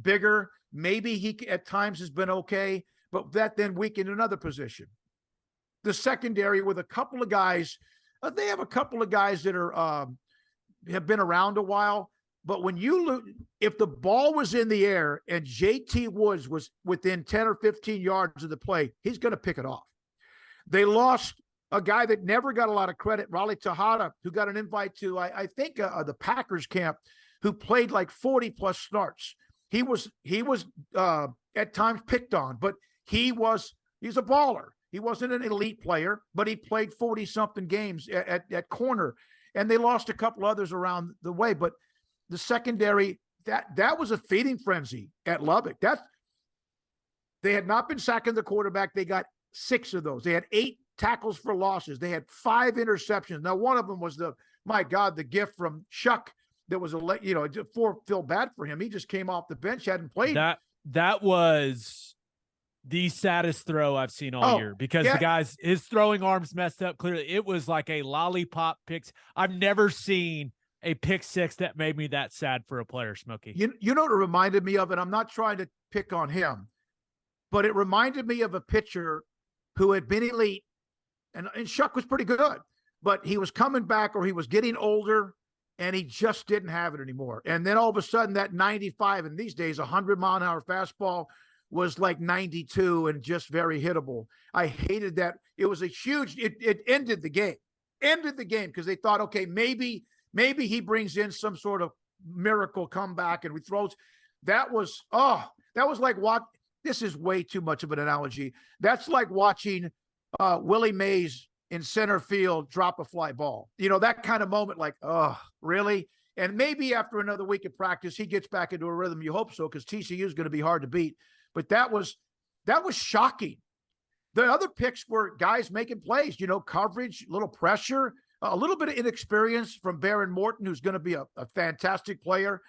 bigger. Maybe he at times has been okay, but that then weakened another position. The secondary with a couple of guys, they have a couple of guys that are have been around a while. But when if the ball was in the air and JT Woods was within 10 or 15 yards of the play, he's going to pick it off. They lost a guy that never got a lot of credit, Raleigh Tejada, who got an invite to, I think, the Packers camp, who played like 40-plus starts. He was at times picked on, but he's a baller. He wasn't an elite player, but he played 40-something games at corner. And they lost a couple others around the way. But the secondary, that was a feeding frenzy at Lubbock. They had not been sacking the quarterback. They got 6 of those. They had 8 tackles for losses. They had 5 interceptions. Now, one of them was the gift from Shuck that was feel bad for him. He just came off the bench, hadn't played. That was the saddest throw I've seen all year, because his throwing arms messed up clearly. It was like a lollipop pick. I've never seen a pick six that made me that sad for a player, Smokey. You know what it reminded me of, and I'm not trying to pick on him, but it reminded me of a pitcher who had been elite, and Shuck was pretty good, but he was coming back, or he was getting older, and he just didn't have it anymore. And then all of a sudden, that 95, and these days, 100-mile-an-hour fastball was like 92 and just very hittable. I hated that. It was a huge, it ended the game. Because they thought, okay, maybe he brings in some sort of miracle comeback and we throws. That was like this is way too much of an analogy. That's like watching Willie Mays in center field drop a fly ball. That kind of moment, like, oh, really? And maybe after another week of practice, he gets back into a rhythm. You hope so, because TCU is going to be hard to beat. But that was shocking. The other picks were guys making plays, coverage, little pressure, a little bit of inexperience from Baron Morton, who's going to be a fantastic player.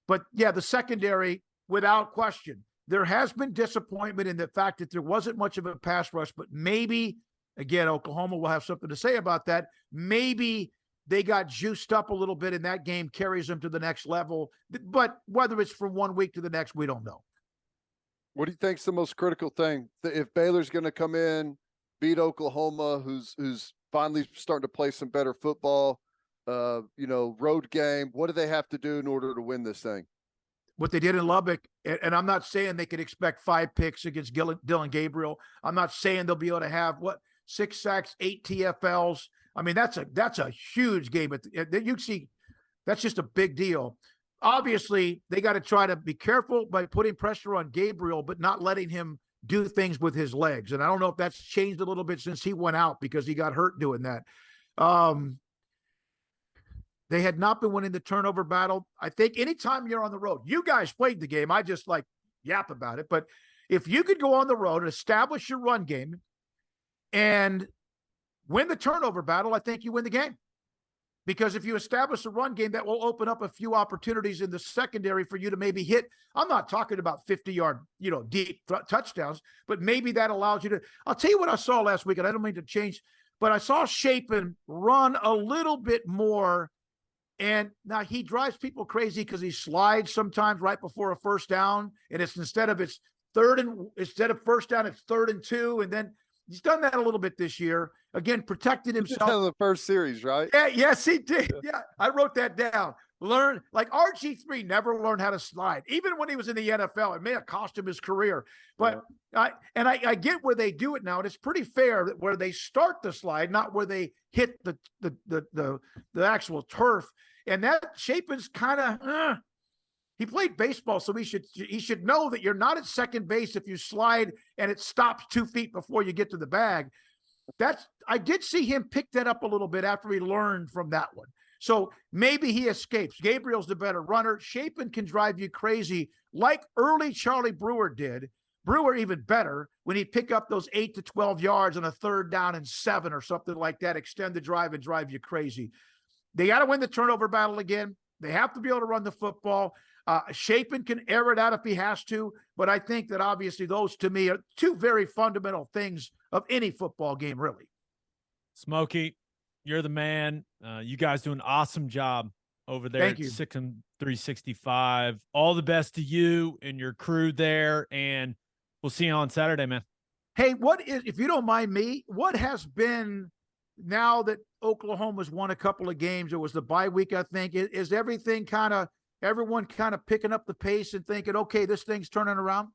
But yeah, the secondary, without question, there has been disappointment in the fact that there wasn't much of a pass rush, but maybe, again, Oklahoma will have something to say about that. Maybe they got juiced up a little bit and that game carries them to the next level. But whether it's from one week to the next, we don't know. What do you think's the most critical thing? If Baylor's going to come in, beat Oklahoma, who's finally starting to play some better football, road game, what do they have to do in order to win this thing? What they did in Lubbock, and I'm not saying they could expect 5 picks against Dylan Gabriel. I'm not saying they'll be able to have 6 sacks, 8 TFLs. I mean, that's a huge game. You see, that's just a big deal. Obviously, they got to try to be careful by putting pressure on Gabriel, but not letting him do things with his legs. And I don't know if that's changed a little bit since he went out because he got hurt doing that. They had not been winning the turnover battle. I think anytime you're on the road, you guys played the game. I just yap about it. But if you could go on the road and establish your run game and win the turnover battle, I think you win the game. Because if you establish a run game, that will open up a few opportunities in the secondary for you to maybe hit. I'm not talking about 50-yard, deep touchdowns, but maybe that allows you to. I'll tell you what I saw last week, and I don't mean to change, but I saw Shapen run a little bit more. And now he drives people crazy because he slides sometimes right before a first down. And instead of first down, it's 3rd and 2. And then he's done that a little bit this year. Again, protected himself. In the first series, right? Yeah, yes, he did. Yeah, I wrote that down. Learn, like RG3 never learned how to slide. Even when he was in the NFL, it may have cost him his career. But I get where they do it now, and it's pretty fair that where they start the slide, not where they hit the actual turf. And that Shapen's kind of he played baseball, so he should know that you're not at second base if you slide and it stops 2 feet before you get to the bag. I did see him pick that up a little bit after he learned from that one. So maybe he escapes. Gabriel's the better runner. Shapen can drive you crazy like early Charlie Brewer did. Brewer even better when he'd pick up those 8 to 12 yards on a 3rd down and 7 or something like that, extend the drive and drive you crazy. They got to win the turnover battle again. They have to be able to run the football. Shapen can air it out if he has to, but I think that obviously those to me are 2 very fundamental things of any football game, really. Smokey, you're the man. You guys do an awesome job over there at 6 and 365. All the best to you and your crew there, and we'll see you on Saturday, man. Hey, if you don't mind me, what has been now that Oklahoma's won a couple of games, it was the bye week, I think, is everything everyone kind of picking up the pace and thinking, okay, this thing's turning around?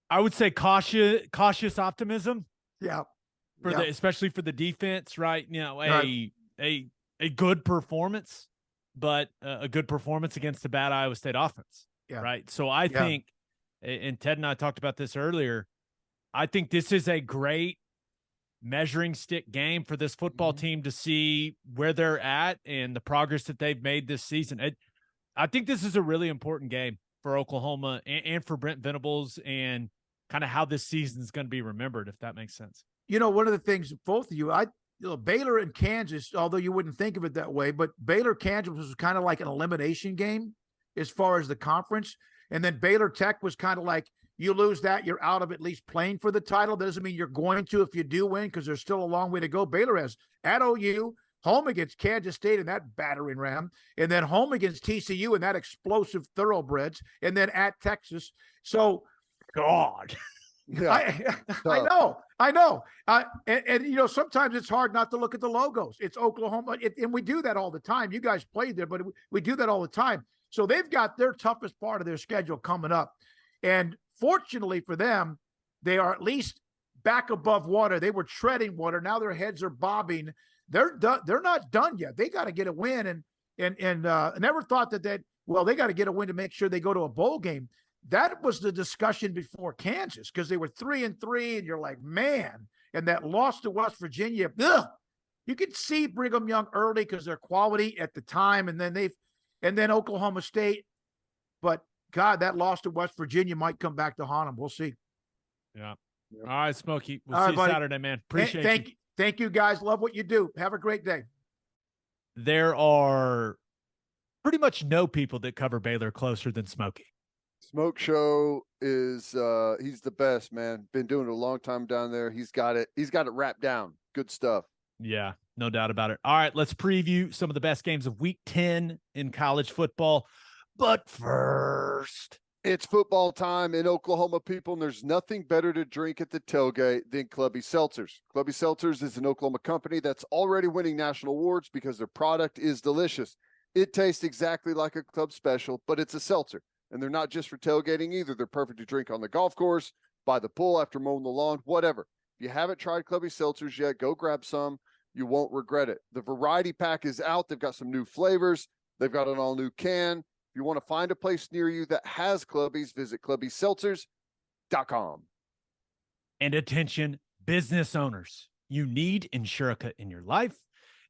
I would say cautious optimism. Yeah. Especially for the defense, right? You know, Right. a good performance, but a good performance against a bad Iowa State offense. Yeah. Right. So I think, and Ted and I talked about this earlier, I think this is a great measuring stick game for this football team to see where they're at and the progress that they've made this season. I think this is a really important game for Oklahoma and for Brent Venables and kind of how this season is going to be remembered, if that makes sense. You know, one of the things, both of you, Baylor and Kansas, although you wouldn't think of it that way, but Baylor Kansas was kind of like an elimination game as far as the conference. And then Baylor Tech was kind of like, you lose that, you're out of at least playing for the title. That doesn't mean you're going to if you do win, because there's still a long way to go. Baylor has at OU, home against Kansas State and that battering ram, and then home against TCU and that explosive thoroughbreds, and then at Texas. So, God. Yeah. I know. And you know, sometimes it's hard not to look at the logos. It's Oklahoma, and we do that all the time. You guys played there, but we do that all the time. So they've got their toughest part of their schedule coming up. And fortunately for them, they are at least back above water. They were treading water. Now their heads are bobbing. They're not done yet. They got to get a win. And never thought that they got to get a win to make sure they go to a bowl game. That was the discussion before Kansas, because they were 3-3, and you're like, man. And that loss to West Virginia, you could see Brigham Young early because their quality at the time, and then Oklahoma State. But God, that loss to West Virginia might come back to haunt them. We'll see. Yeah. All right, Smokey. We'll see you Saturday, man. Appreciate you. Thank you, guys. Love what you do. Have a great day. There are pretty much no people that cover Baylor closer than Smokey. Smoke Show is he's the best, man. Been doing it a long time down there. He's got it wrapped down. Good stuff. Yeah, no doubt about it. All right, let's preview some of the best games of week 10 in college football. But first, it's football time in Oklahoma, people, and there's nothing better to drink at the tailgate than Clubby Seltzers. Clubby Seltzers is an Oklahoma company that's already winning national awards because their product is delicious. It tastes exactly like a club special, but it's a seltzer. And they're not just for tailgating either. They're perfect to drink on the golf course, by the pool, after mowing the lawn, whatever. If you haven't tried Clubby Seltzers yet, go grab some. You won't regret it. The variety pack is out. They've got some new flavors. They've got an all-new can. If you want to find a place near you that has Clubbies, visit clubbyseltzers.com. And attention, business owners. You need Insurica in your life.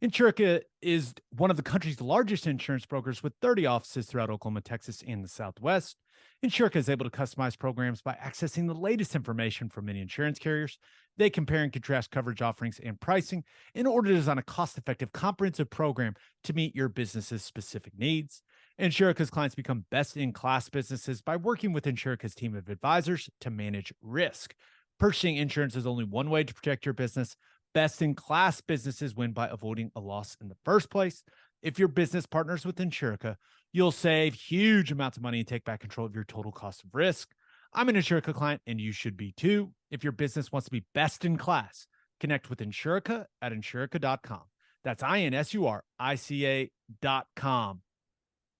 Insurica is one of the country's largest insurance brokers with 30 offices throughout Oklahoma, Texas, and the Southwest. Insurica is able to customize programs by accessing the latest information from many insurance carriers. They compare and contrast coverage offerings and pricing in order to design a cost-effective, comprehensive program to meet your business's specific needs. Insurica's clients become best-in-class businesses by working with Insurica's team of advisors to manage risk. Purchasing insurance is only one way to protect your business. Best-in-class businesses win by avoiding a loss in the first place. If your business partners with Insurica, you'll save huge amounts of money and take back control of your total cost of risk. I'm an Insurica client, and you should be too. If your business wants to be best in class, connect with Insurica at Insurica.com. That's INSURICA.com.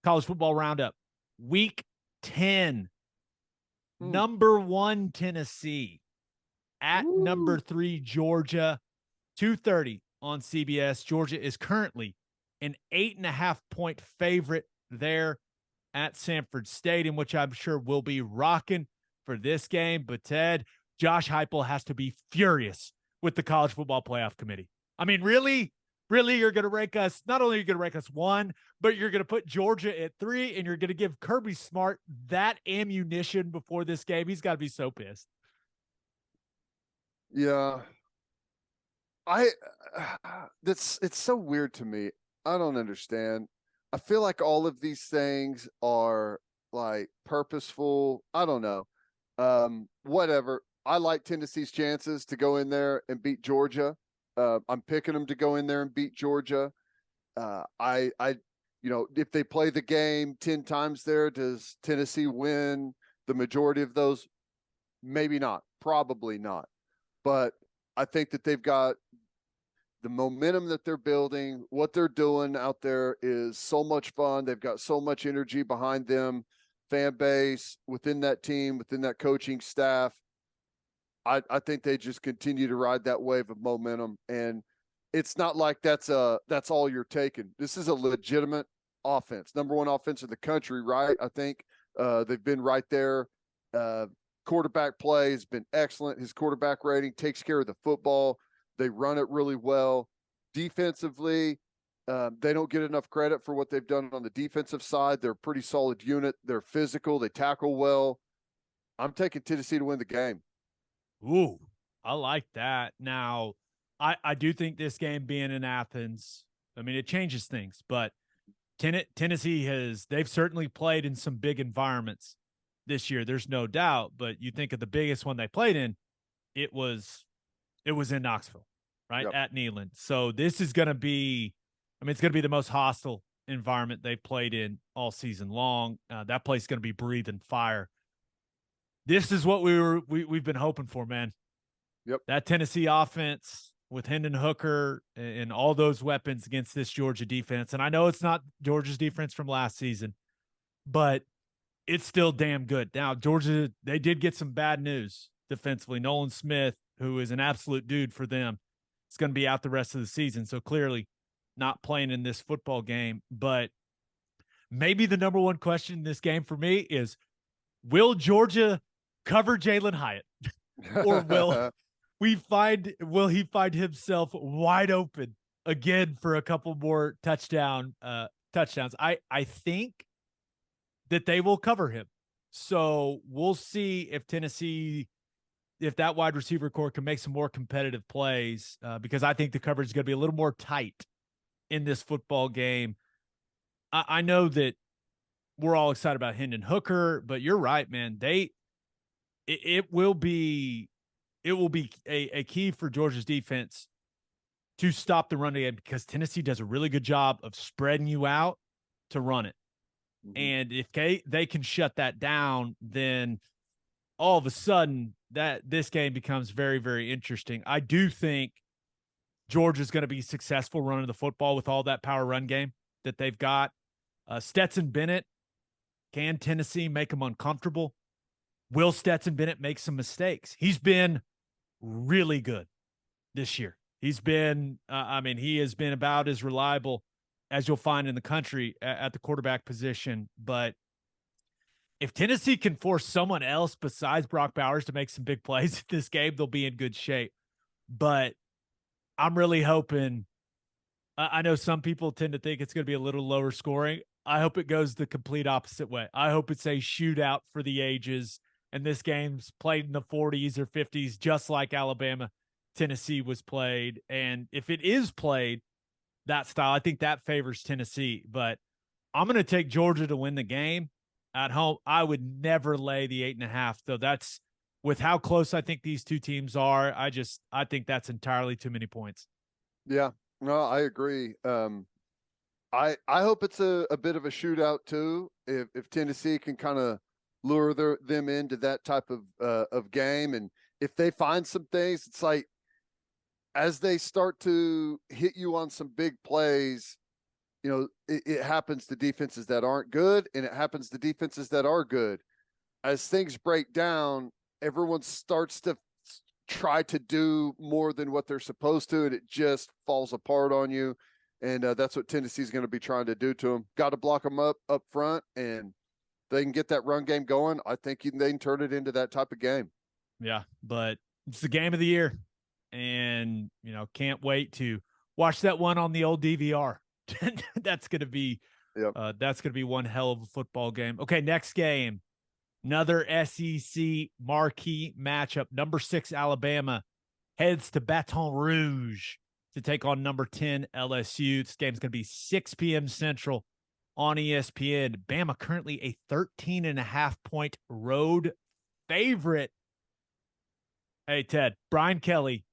College Football Roundup, Week 10. Number 1, Tennessee. At number 3, Georgia. 2:30 on CBS. Georgia is currently an 8.5-point favorite there at Sanford Stadium, which I'm sure will be rocking for this game. But Ted, Josh Heupel has to be furious with the College Football Playoff Committee. I mean, really, you're going to rank us, not only are you going to rank us 1, but you're going to put Georgia at 3, and you're going to give Kirby Smart that ammunition before this game. He's got to be so pissed. Yeah. It's so weird to me. I don't understand. I feel like all of these things are like purposeful. I don't know. Whatever. I like Tennessee's chances to go in there and beat Georgia. I'm picking them to go in there and beat Georgia. If they play the game 10 times there, does Tennessee win the majority of those? Maybe not. Probably not. But I think that they've got the momentum that they're building. What they're doing out there is so much fun. They've got so much energy behind them, fan base, within that team, within that coaching staff. I think they just continue to ride that wave of momentum, and it's not like that's all you're taking. This is a legitimate offense, number one offense in the country, right? I think they've been right there. Quarterback play has been excellent. His quarterback rating takes care of the football. They run it really well. Defensively, they don't get enough credit for what they've done on the defensive side. They're a pretty solid unit. They're physical. They tackle well. I'm taking Tennessee to win the game. Ooh, I like that. Now, I do think this game being in Athens, I mean, it changes things, but Tennessee they've certainly played in some big environments this year. There's no doubt, but you think of the biggest one they played in, it was in Knoxville, right? Yep. At Neyland. So this is going to be, I mean, it's going to be the most hostile environment they've played in all season long. That place is going to be breathing fire. This is what we've been hoping for, man. Yep. That Tennessee offense with Hendon Hooker and all those weapons against this Georgia defense. And I know it's not Georgia's defense from last season, but it's still damn good. Now, Georgia, they did get some bad news defensively. Nolan Smith, who is an absolute dude for them, is going to be out the rest of the season. So clearly not playing in this football game. But maybe the number one question in this game for me is, will Georgia cover Jalen Hyatt? Or will he find himself wide open again for a couple more touchdowns? I think that they will cover him. So we'll see if Tennessee, if that wide receiver core can make some more competitive plays, because I think the coverage is going to be a little more tight in this football game. I know that we're all excited about Hendon Hooker, but you're right, man. It will be a key for Georgia's defense to stop the run game, because Tennessee does a really good job of spreading you out to run it. Mm-hmm. And if they can shut that down, then all of a sudden this game becomes very, very interesting. I do think Georgia's going to be successful running the football with all that power run game that they've got. Stetson Bennett, can Tennessee make him uncomfortable? Will Stetson Bennett make some mistakes? He's been really good this year. He's been, he has been about as reliable as you'll find in the country at the quarterback position. But if Tennessee can force someone else besides Brock Bowers to make some big plays in this game, they'll be in good shape. But I'm really hoping, I know some people tend to think it's going to be a little lower scoring. I hope it goes the complete opposite way. I hope it's a shootout for the ages, and this game's played in the 40s or 50s, just like Alabama, Tennessee was played. And if it is played that style, I think that favors Tennessee. But I'm going to take Georgia to win the game at home. I would never lay the 8.5, though. That's with how close I think these two teams are. I think that's entirely too many points. Yeah, no, I agree. I hope it's a bit of a shootout too. If Tennessee can kind of lure them into that type of game, and if they find some things, it's like as they start to hit you on some big plays, it happens to defenses that aren't good, and it happens to defenses that are good. As things break down, everyone starts to try to do more than what they're supposed to, and it just falls apart on you. And that's what Tennessee's going to be trying to do to them. Got to block them up front, and they can get that run game going. I think they can turn it into that type of game. Yeah, but it's the game of the year, and can't wait to watch that one on the old DVR. That's going to be one hell of a football game. Okay, next game, another SEC marquee matchup. Number 6 Alabama heads to Baton Rouge to take on number 10 LSU. This game's going to be 6 p.m. Central on ESPN. Bama currently a 13.5-point road favorite. Hey, Ted, Brian Kelly,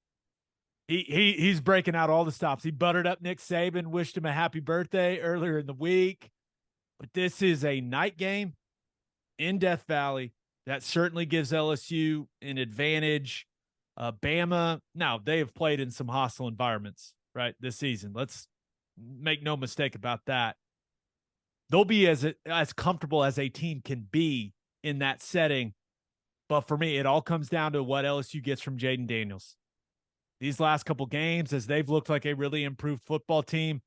he's breaking out all the stops. He buttered up Nick Saban, wished him a happy birthday earlier in the week. But this is a night game in Death Valley. That certainly gives LSU an advantage. Bama, now they have played in some hostile environments, right, this season. Let's make no mistake about that. They'll be as comfortable as a team can be in that setting. But for me, it all comes down to what LSU gets from Jaden Daniels. These last couple games, as they've looked like a really improved football team,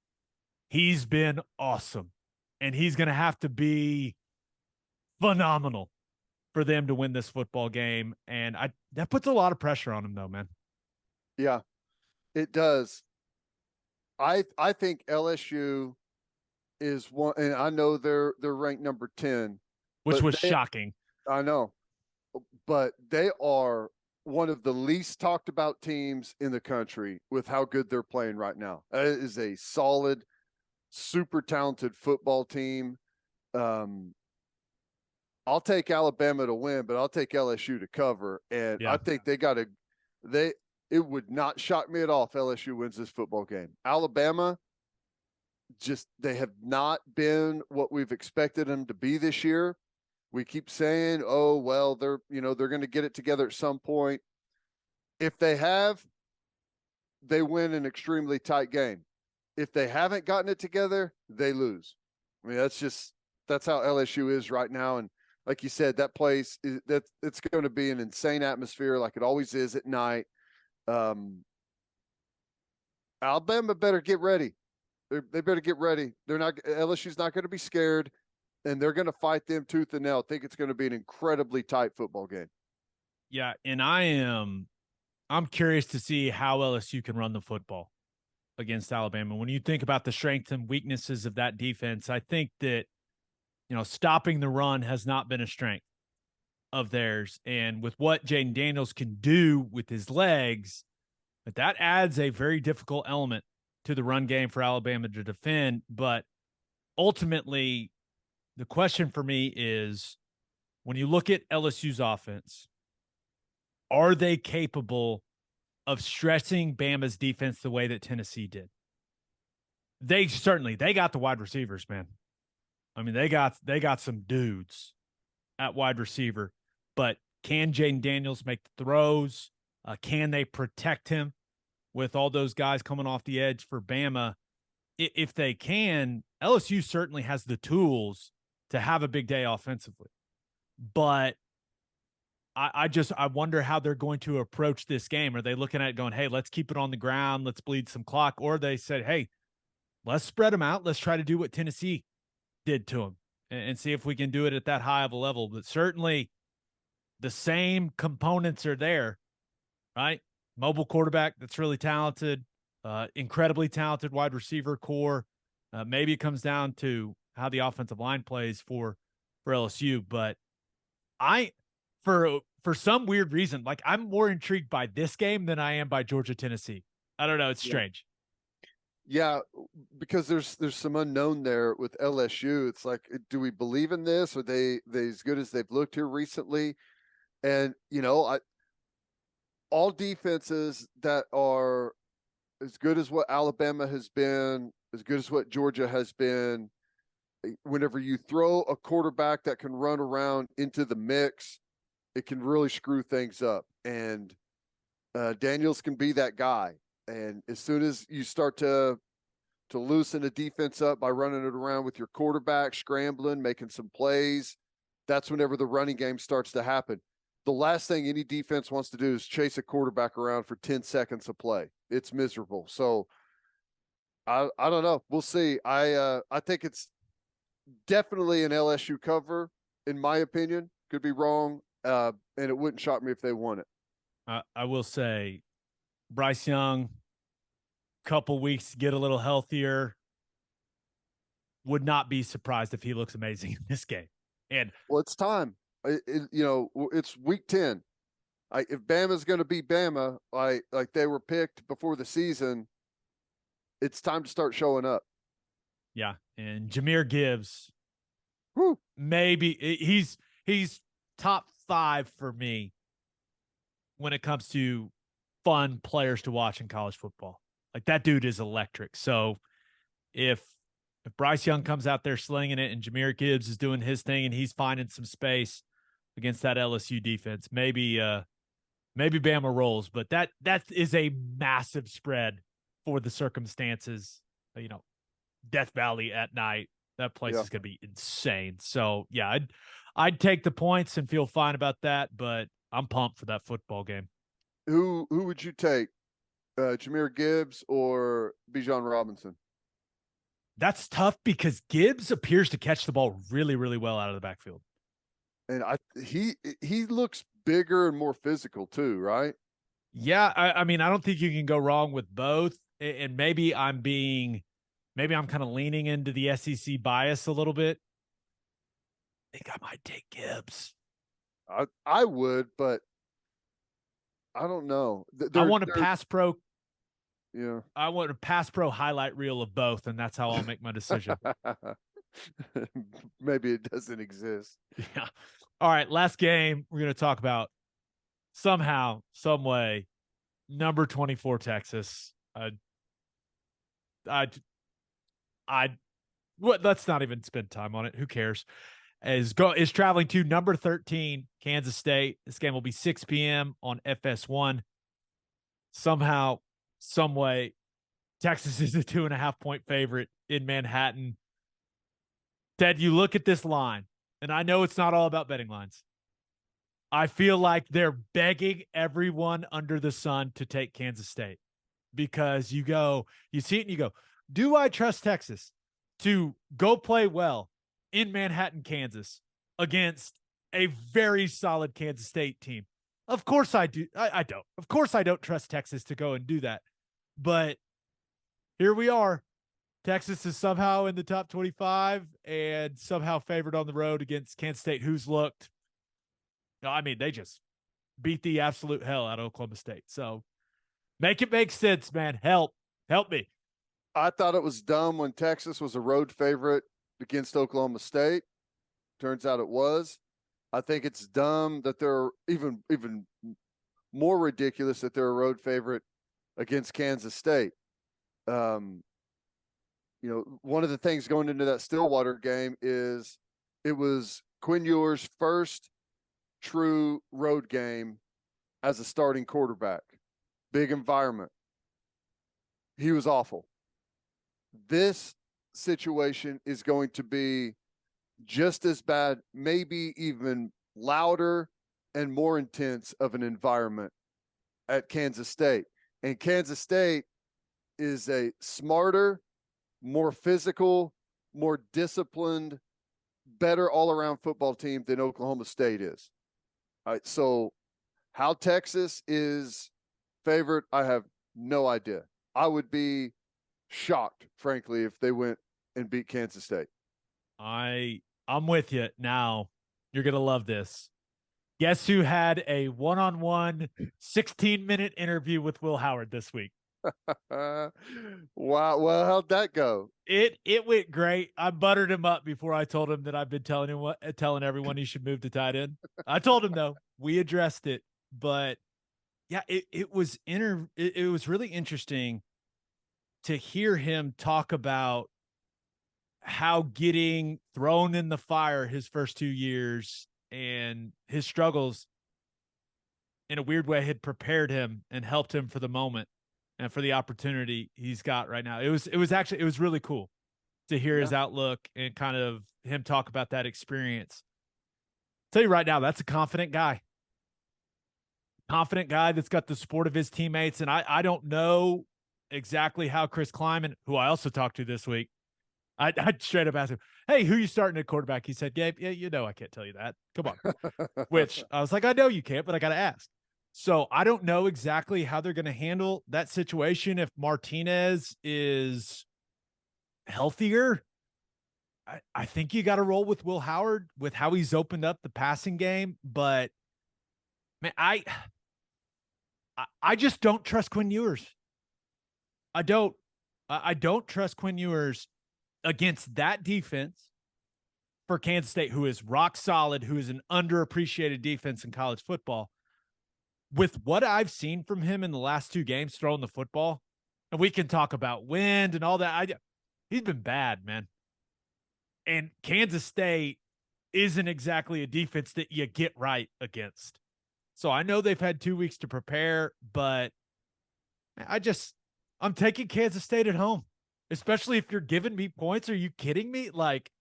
he's been awesome. And he's going to have to be phenomenal for them to win this football game. And that puts a lot of pressure on him, though, man. Yeah, it does. I think LSU is one, and I know they're ranked number 10, which was shocking. I know, but they are one of the least talked about teams in the country with how good they're playing right now. It is a solid, super talented football team. I'll take Alabama to win, but I'll take LSU to cover. And I think it would not shock me at all if LSU wins this football game. Alabama, they have not been what we've expected them to be this year. We keep saying, oh, well, they're going to get it together at some point. If they have, they win an extremely tight game. If they haven't gotten it together, they lose. I mean, that's how LSU is right now. And like you said, that place it's going to be an insane atmosphere, like it always is at night. Alabama better get ready. They better get ready. LSU's not going to be scared, and they're going to fight them tooth and nail. I think it's going to be an incredibly tight football game. Yeah, and I'm curious to see how LSU can run the football against Alabama. When you think about the strengths and weaknesses of that defense, I think that, stopping the run has not been a strength of theirs. And with what Jaden Daniels can do with his legs, that adds a very difficult element to the run game for Alabama to defend. But ultimately, the question for me is, when you look at LSU's offense, are they capable of stressing Bama's defense the way that Tennessee did? They got the wide receivers, man. I mean, they got some dudes at wide receiver, but can Jaden Daniels make the throws? Can they protect him with all those guys coming off the edge for Bama? If they can, LSU certainly has the tools to have a big day offensively. But I wonder how they're going to approach this game. Are they looking at it going, hey, let's keep it on the ground, let's bleed some clock? Or they said, hey, let's spread them out. Let's try to do what Tennessee did to them and see if we can do it at that high of a level. But certainly the same components are there, right? Mobile quarterback that's really talented, incredibly talented wide receiver core. Maybe it comes down to how the offensive line plays for LSU. But for some weird reason, like, I'm more intrigued by this game than I am by Georgia Tennessee. I don't know. It's strange. Yeah, because there's some unknown there with LSU. It's like, do we believe in this? Are they as good as they've looked here recently? And, all defenses that are as good as what Alabama has been, as good as what Georgia has been, whenever you throw a quarterback that can run around into the mix, it can really screw things up. And Daniels can be that guy. And as soon as you start to loosen the defense up by running it around with your quarterback, scrambling, making some plays, that's whenever the running game starts to happen. The last thing any defense wants to do is chase a quarterback around for 10 seconds of play. It's miserable. So I don't know. We'll see. I think it's definitely an LSU cover, in my opinion. Could be wrong, and it wouldn't shock me if they won it. I will say, Bryce Young, couple weeks to get a little healthier. Would not be surprised if he looks amazing in this game. And well, it's time. It's week 10. If Bama's going to be Bama, like they were picked before the season, it's time to start showing up. Yeah, and Jahmyr Gibbs, whew, maybe he's top 5 for me when it comes to fun players to watch in college football. Like, that dude is electric. So if Bryce Young comes out there slinging it and Jahmyr Gibbs is doing his thing and he's finding some space against that LSU defense, maybe Bama rolls. But that is a massive spread for the circumstances. Death Valley at night. That place is going to be insane. So yeah, I'd take the points and feel fine about that, but I'm pumped for that football game. Who would you take? Jahmyr Gibbs or Bijan Robinson? That's tough because Gibbs appears to catch the ball really, really well out of the backfield. And he looks bigger and more physical too, right? Yeah, I mean, I don't think you can go wrong with both. And maybe I'm kind of leaning into the SEC bias a little bit. I think I might take Gibbs. I would, but I don't know. I want a pass pro. Yeah. I want a pass pro highlight reel of both, and that's how I'll make my decision. Maybe it doesn't exist. Yeah. All right. Last game we're going to talk about somehow, some way, number 24 Texas. Let's not even spend time on it. Who cares? Is traveling to number 13 Kansas State. This game will be 6 p.m. on FS1. Somehow, some way, Texas is a 2.5-point favorite in Manhattan. Ted, you look at this line, and I know it's not all about betting lines. I feel like they're begging everyone under the sun to take Kansas State because you see it and you go, do I trust Texas to go play well in Manhattan, Kansas against a very solid Kansas State team? Of course I do. I don't. Of course I don't trust Texas to go and do that. But here we are. Texas is somehow in the top 25 and somehow favored on the road against Kansas State, who's looked, I mean, they just beat the absolute hell out of Oklahoma State. So make it make sense, man. Help me. I thought it was dumb when Texas was a road favorite against Oklahoma State. Turns out it was. I think it's dumb that they're even more ridiculous that they're a road favorite against Kansas State. One of the things going into that Stillwater game is it was Quinn Ewers' first true road game as a starting quarterback. Big environment. He was awful. This situation is going to be just as bad, maybe even louder and more intense of an environment at Kansas State. And Kansas State is a smarter, more physical, more disciplined, better all-around football team than Oklahoma State is. All right, so how Texas is favored, I have no idea. I would be shocked, frankly, if they went and beat Kansas State. I'm with you. Now, you're going to love this. Guess who had a one-on-one 16-minute interview with Will Howard this week? Wow. Well, how'd that go? It went great. I buttered him up before I told him that I've been telling everyone he should move to tight end. I told him though, we addressed it, but yeah, it was really interesting to hear him talk about how getting thrown in the fire his first 2 years and his struggles in a weird way had prepared him and helped him for the moment and for the opportunity he's got right now. It was really cool to hear his outlook and kind of him talk about that experience. I'll tell you right now, that's a confident guy that's got the support of his teammates. And I don't know exactly how Chris Kleiman, who I also talked to this week, I straight up asked him, hey, who you starting at quarterback? He said, Gabe, yeah, I can't tell you that. Come on. Which I was like, I know you can't, but I got to ask. So I don't know exactly how they're going to handle that situation. If Martinez is healthier, I think you got to roll with Will Howard with how he's opened up the passing game. But man, I just don't trust Quinn Ewers. I don't trust Quinn Ewers against that defense for Kansas State, who is rock solid, who is an underappreciated defense in college football. With what I've seen from him in the last 2 games throwing the football, and we can talk about wind and all that. He's been bad, man. And Kansas State isn't exactly a defense that you get right against. So I know they've had 2 weeks to prepare, but I'm taking Kansas State at home, especially if you're giving me points. Are you kidding me? Like,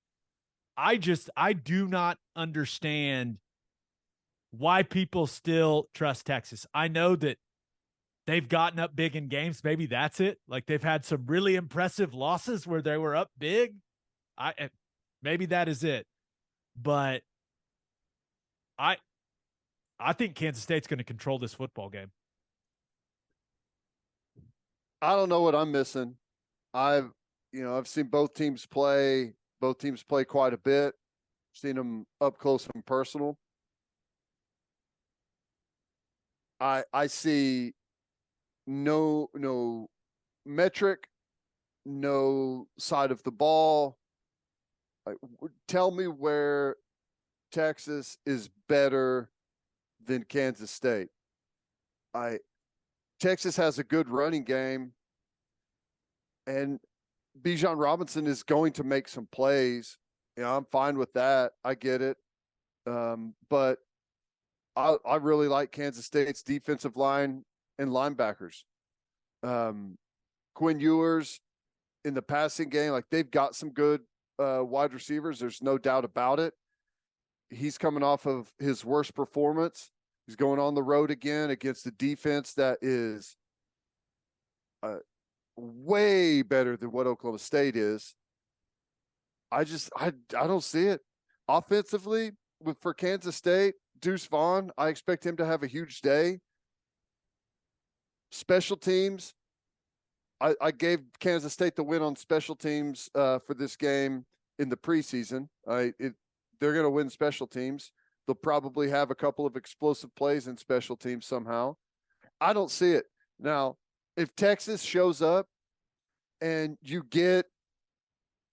I do not understand why people still trust Texas. I know that they've gotten up big in games. Maybe that's it. Like they've had some really impressive losses where they were up big. Maybe that is it. But I think Kansas State's going to control this football game. I don't know what I'm missing. I've seen both teams play quite a bit. Seen them up close and personal. I see no metric, no side of the ball. Tell me where Texas is better than Kansas State. Texas has a good running game, and Bijan Robinson is going to make some plays. I'm fine with that. I get it. But I really like Kansas State's defensive line and linebackers. Quinn Ewers in the passing game, like they've got some good wide receivers. There's no doubt about it. He's coming off of his worst performance. He's going on the road again against a defense that is way better than what Oklahoma State is. I don't see it. Offensively, for Kansas State, Deuce Vaughn, I expect him to have a huge day. Special teams, I gave Kansas State the win on special teams for this game in the preseason. They're going to win special teams. They'll probably have a couple of explosive plays in special teams somehow. I don't see it. Now, if Texas shows up and you get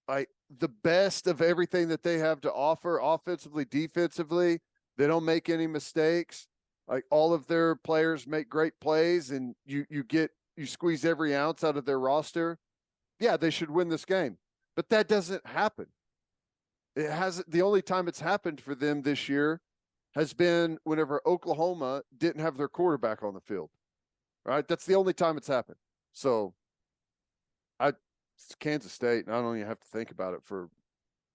the best of everything that they have to offer offensively, defensively, they don't make any mistakes. Like all of their players make great plays and you squeeze every ounce out of their roster. Yeah, they should win this game. But that doesn't happen. It hasn't. The only time it's happened for them this year has been whenever Oklahoma didn't have their quarterback on the field. Right? That's the only time it's happened. So it's Kansas State, and I don't even have to think about it for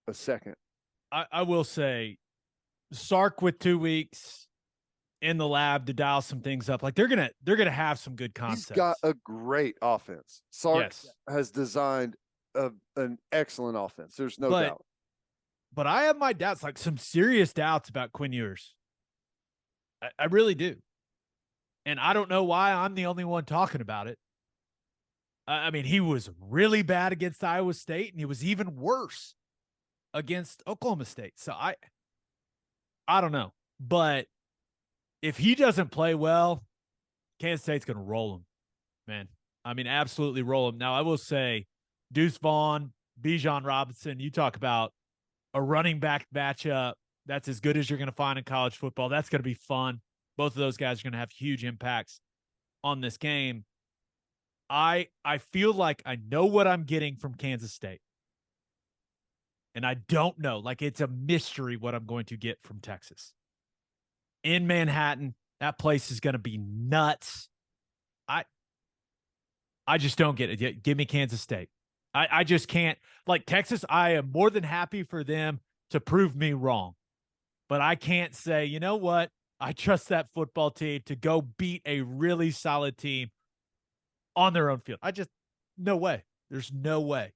a second. I will say Sark with 2 weeks in the lab to dial some things up. Like they're gonna have some good concepts. He's got a great offense. Sark has designed an excellent offense. There's no doubt. But I have my doubts, like some serious doubts about Quinn Ewers. I really do. And I don't know why I'm the only one talking about it. I mean, he was really bad against Iowa State, and he was even worse against Oklahoma State. So I don't know. But if he doesn't play well, Kansas State's going to roll him, man. I mean, absolutely roll him. Now, I will say, Deuce Vaughn, Bijan Robinson, you talk about a running back matchup. That's as good as you're going to find in college football. That's going to be fun. Both of those guys are going to have huge impacts on this game. I feel like I know what I'm getting from Kansas State. And I don't know. Like, it's a mystery what I'm going to get from Texas. In Manhattan, that place is going to be nuts. I just don't get it. Give me Kansas State. I just can't. Like, Texas, I am more than happy for them to prove me wrong. But I can't say, you know what? I trust that football team to go beat a really solid team on their own field. No way. There's no way.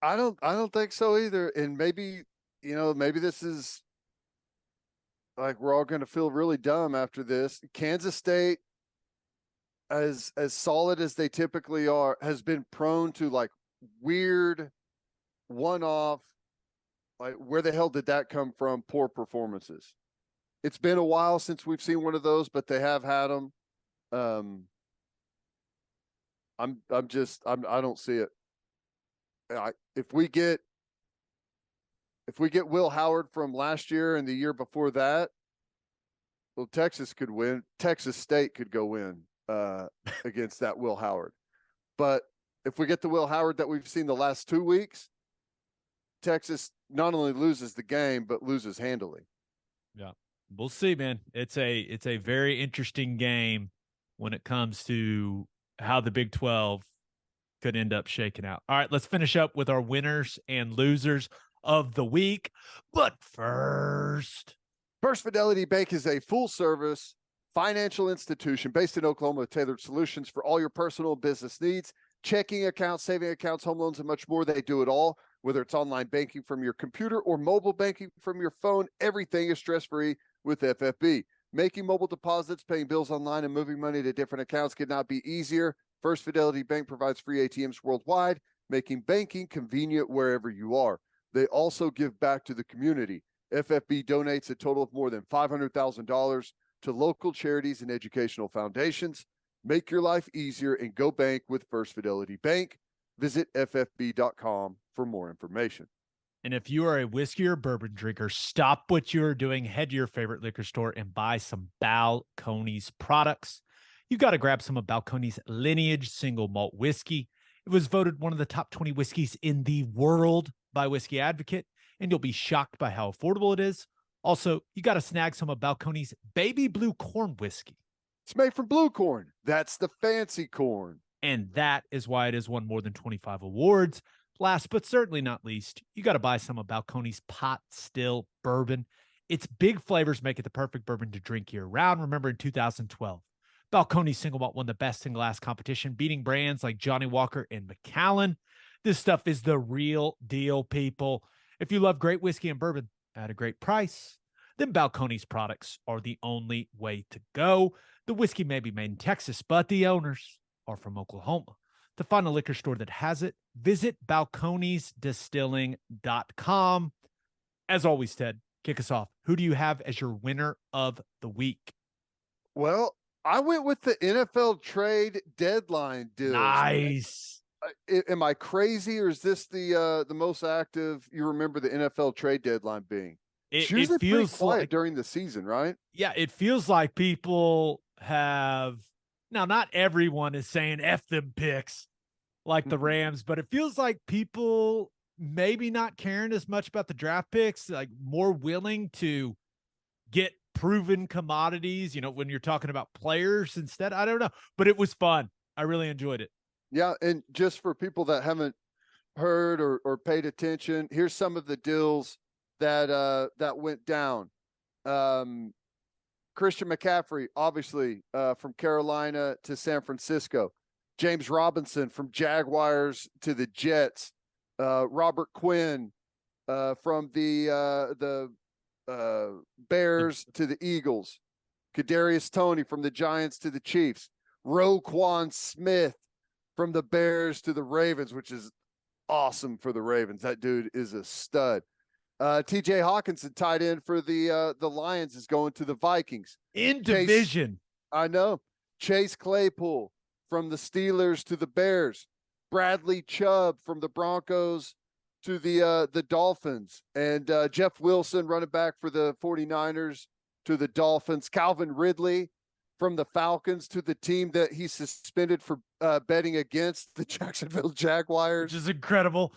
I don't think so either. And maybe this is like we're all going to feel really dumb after this. Kansas State, as solid as they typically are, has been prone to like weird one-off, like where the hell did that come from? Poor performances. It's been a while since we've seen one of those, but they have had them. I don't see it. If we get Will Howard from last year and the year before that, well, Texas could win. Texas State could go win against that Will Howard. But if we get the Will Howard that we've seen the last 2 weeks, Texas not only loses the game but loses handily. Yeah, we'll see, man. It's a very interesting game when it comes to how the Big 12 could end up shaking out. All right, let's finish up with our winners and losers. of the week. But first, First Fidelity Bank is a full-service financial institution based in Oklahoma with tailored solutions for all your personal and business needs. Checking accounts, saving accounts, home loans, and much more. They do it all. Whether it's online banking from your computer or mobile banking from your phone, everything is stress-free with FFB. Making mobile deposits, paying bills online, and moving money to different accounts could not be easier. First Fidelity Bank provides free ATMs worldwide, making banking convenient wherever you are. They also give back to the community. FFB donates a total of more than $500,000 to local charities and educational foundations. Make your life easier and go bank with First Fidelity Bank. Visit ffb.com for more information. And if you are a whiskey or bourbon drinker, stop what you're doing, head to your favorite liquor store and buy some Balcones products. You got to grab some of Balcones Lineage single malt whiskey. It was voted one of the top 20 whiskeys in the world by Whiskey Advocate, and you'll be shocked by how affordable it is. Also, you got to snag some of Balcones Baby Blue Corn whiskey. It's made from blue corn. That's the fancy corn. And that is why it has won more than 25 awards. Last but certainly not least, you got to buy some of Balcones Pot Still Bourbon. Its big flavors make it the perfect bourbon to drink year-round. Remember, in 2012, Balcones Single Malt won the Best in Glass competition, beating brands like Johnny Walker and Macallan. This stuff is the real deal, people. If you love great whiskey and bourbon at a great price, then Balcones products are the only way to go. The whiskey may be made in Texas, but the owners are from Oklahoma. To find a liquor store that has it, visit balconesdistilling.com. As always, Ted, kick us off. Who do you have as your winner of the week? Well, I went with the NFL trade deadline deals. Nice. Am I crazy, or is this the most active you remember the NFL trade deadline being? It's usually pretty quiet like, during the season, right? Yeah, it feels like people have now. Not everyone is saying F them picks like the Rams, but it feels like people maybe not caring as much about the draft picks, like more willing to get proven commodities, you know, when you're talking about players instead. I don't know, but it was fun. I really enjoyed it. Yeah, and just for people that haven't heard or paid attention, here's some of the deals that went down. Christian McCaffrey, obviously, from Carolina to San Francisco. James Robinson from Jaguars to the Jets. Robert Quinn from the Bears to the Eagles. Kadarius Toney from the Giants to the Chiefs. Roquan Smith from the Bears to the Ravens, which is awesome for the Ravens. That dude is a stud. TJ Hawkinson, tight end for the Lions, is going to the Vikings. In division. I know. Chase Claypool from the Steelers to the Bears. Bradley Chubb from the Broncos to the Dolphins. And Jeff Wilson, running back for the 49ers, to the Dolphins. Calvin Ridley from the Falcons to the team that he suspended for betting against, the Jacksonville Jaguars. Which is incredible.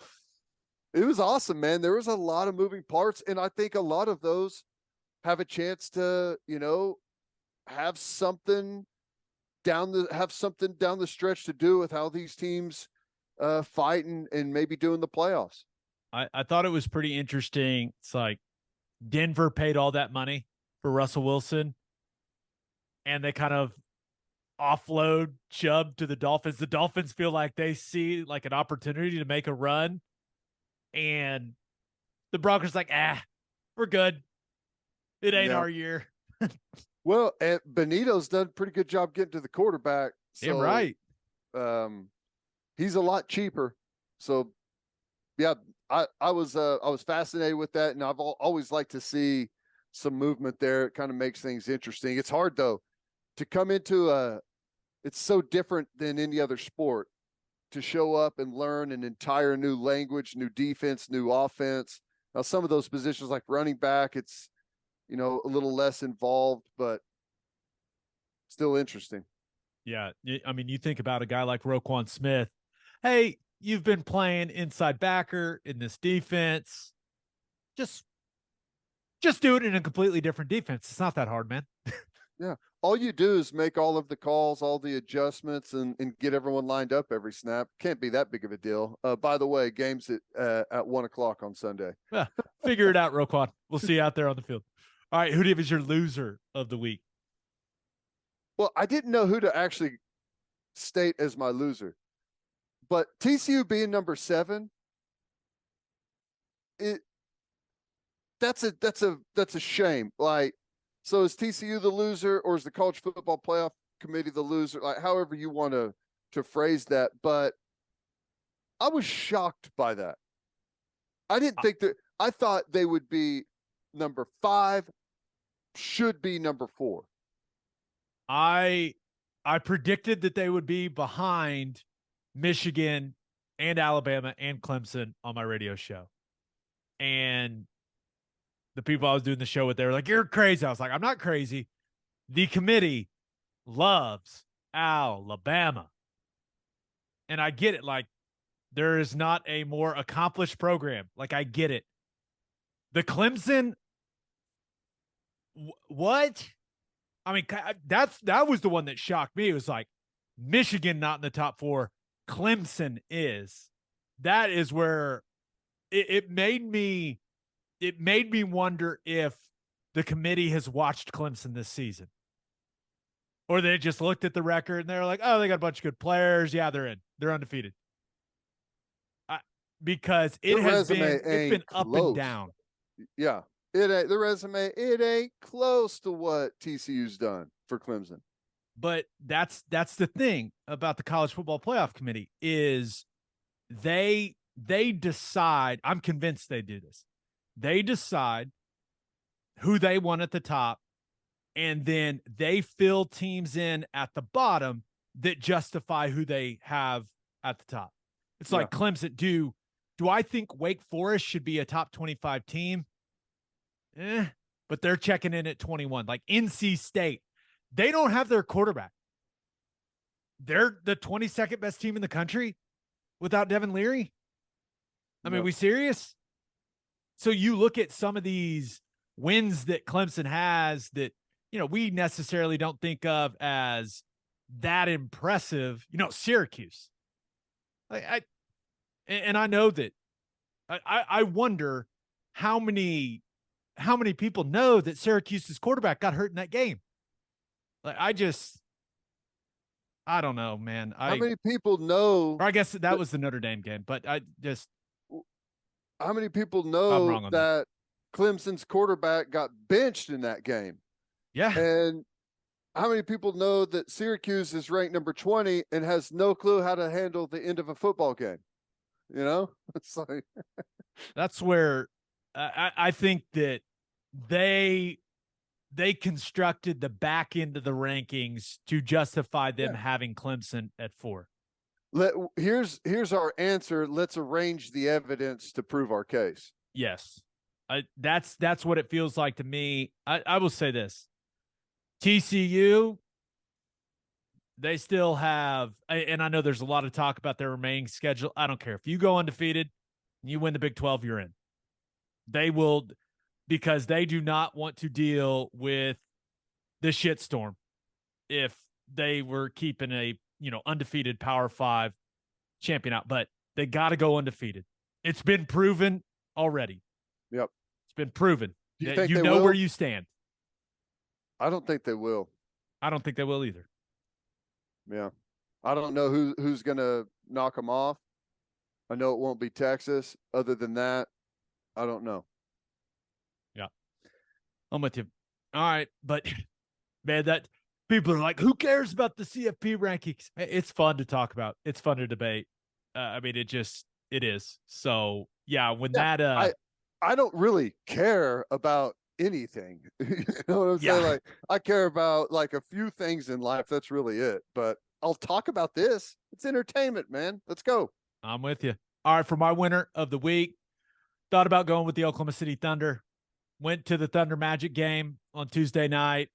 It was awesome, man. There was a lot of moving parts, and I think a lot of those have a chance to, you know, have something down the stretch to do with how these teams fight and maybe doing the playoffs. I thought it was pretty interesting. It's like Denver paid all that money for Russell Wilson, and they kind of offload Chubb to the Dolphins. The Dolphins feel like they see like an opportunity to make a run, and the Broncos like, we're good. It ain't our year. Well, and Benito's done a pretty good job getting to the quarterback. So, right. He's a lot cheaper. So, yeah, I was fascinated with that, and I've always liked to see some movement there. It kind of makes things interesting. It's hard though to come into it's so different than any other sport to show up and learn an entire new language, new defense, new offense. Now, some of those positions like running back, it's, you know, a little less involved, but still interesting. Yeah. I mean, you think about a guy like Roquan Smith. Hey, you've been playing inside backer in this defense. Just do it in a completely different defense. It's not that hard, man. Yeah. All you do is make all of the calls, all the adjustments, and get everyone lined up every snap. Can't be that big of a deal. By the way, game's at 1:00 on Sunday. Yeah, figure it out, Roquan. We'll see you out there on the field. All right, who do you have as your loser of the week? Well, I didn't know who to actually state as my loser, but TCU being number 7, that's a shame. Like, so is TCU the loser, or is the College Football Playoff Committee the loser? Like, however you want to phrase that. But I was shocked by that. I didn't think that. I thought they would be number 5, should be number 4. I predicted that they would be behind Michigan and Alabama and Clemson on my radio show. And the people I was doing the show with, they were like, "You're crazy." I was like, "I'm not crazy. The committee loves Alabama." And I get it. Like, there is not a more accomplished program. Like, I get it. The Clemson, what? I mean, that was the one that shocked me. It was like, Michigan not in the top 4, Clemson is. That is where it made me wonder if the committee has watched Clemson this season, or they just looked at the record and they're like, "Oh, they got a bunch of good players. Yeah, they're in. They're undefeated." Because it's been up and down. Yeah. The resume, it ain't close to what TCU's done for Clemson. But that's the thing about the College Football Playoff Committee is they decide. I'm convinced they do this. They decide who they want at the top, and then they fill teams in at the bottom that justify who they have at the top. It's like Clemson. Do I think Wake Forest should be a top 25 team? But they're checking in at 21. Like NC State, they don't have their quarterback. They're the 22nd best team in the country without Devin Leary. I mean, we serious? So you look at some of these wins that Clemson has that, we necessarily don't think of as that impressive. Syracuse. I know that. I wonder how many people know that Syracuse's quarterback got hurt in that game. Like, I don't know, man. How many people know? Or I guess that was the Notre Dame game, but how many people know that Clemson's quarterback got benched in that game? Yeah. And how many people know that Syracuse is ranked number 20 and has no clue how to handle the end of a football game? It's like that's where I think that they constructed the back end of the rankings to justify them having Clemson at 4. Here's our answer. Let's arrange the evidence to prove our case. Yes. That's what it feels like to me. I will say this. TCU, they still have, and I know there's a lot of talk about their remaining schedule. I don't care. If you go undefeated, you win the Big 12, you're in. They will, because they do not want to deal with the shitstorm if they were keeping a, undefeated Power 5 champion out. But they got to go undefeated. It's been proven already. Yep. It's been proven. Do you think you know where you stand. I don't think they will. I don't think they will either. Yeah. I don't know who's going to knock them off. I know it won't be Texas. Other than that, I don't know. Yeah. I'm with you. All right. But, man, that people are like, who cares about the CFP rankings? It's fun to talk about. It's fun to debate. I mean, it is. So, yeah, I don't really care about anything. You know what I'm saying? Like, I care about like a few things in life. That's really it. But I'll talk about this. It's entertainment, man. Let's go. I'm with you. All right, for my winner of the week, thought about going with the Oklahoma City Thunder. Went to the Thunder Magic game on Tuesday night.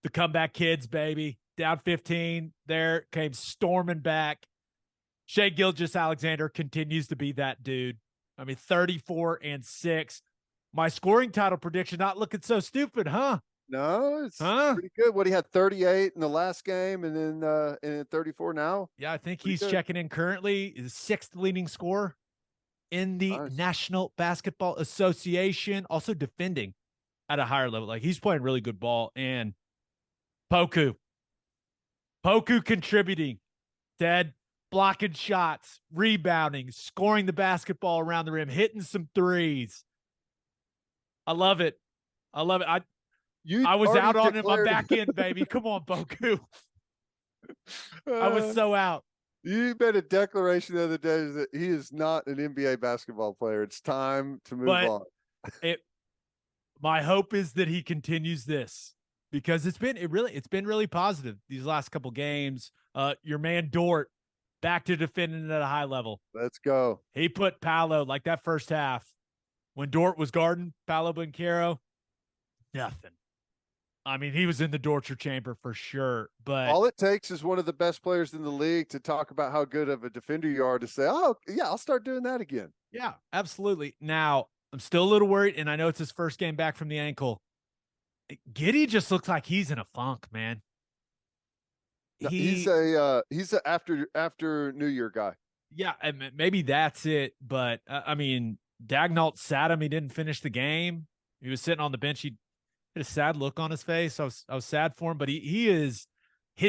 The comeback kids, baby. Down 15. There, came storming back. Shai Gilgeous-Alexander continues to be that dude. I mean, 34-6. My scoring title prediction not looking so stupid, huh? No, it's pretty good. What, he had 38 in the last game and then 34 now? Yeah, I think Pretty he's good. checking in currently, is sixth leading scorer in the National Basketball Association, also defending at a higher level. Like, he's playing really good ball. And Poku contributing, Ted, blocking shots, rebounding, scoring the basketball around the rim, hitting some threes. I love it. I was out on him. I'm back in, baby. Come on, Poku. I was so out. You made a declaration the other day that he is not an NBA basketball player. It's time to move on. My hope is that he continues this, because it's been really positive these last couple games. Your man Dort back to defending at a high level. Let's go. He put Paolo, like that first half when Dort was guarding Paolo Banchero, nothing. I mean, he was in the torture chamber for sure. But all it takes is one of the best players in the league to talk about how good of a defender you are to say, oh, yeah, I'll start doing that again. Yeah, absolutely. Now, I'm still a little worried, and I know it's his first game back from the ankle. Giddey just looks like he's in a funk, man. He's a after New Year guy. Yeah, maybe that's it. But, I mean, Dagnall sat him. He didn't finish the game. He was sitting on the bench. He had a sad look on his face. I was sad for him, but his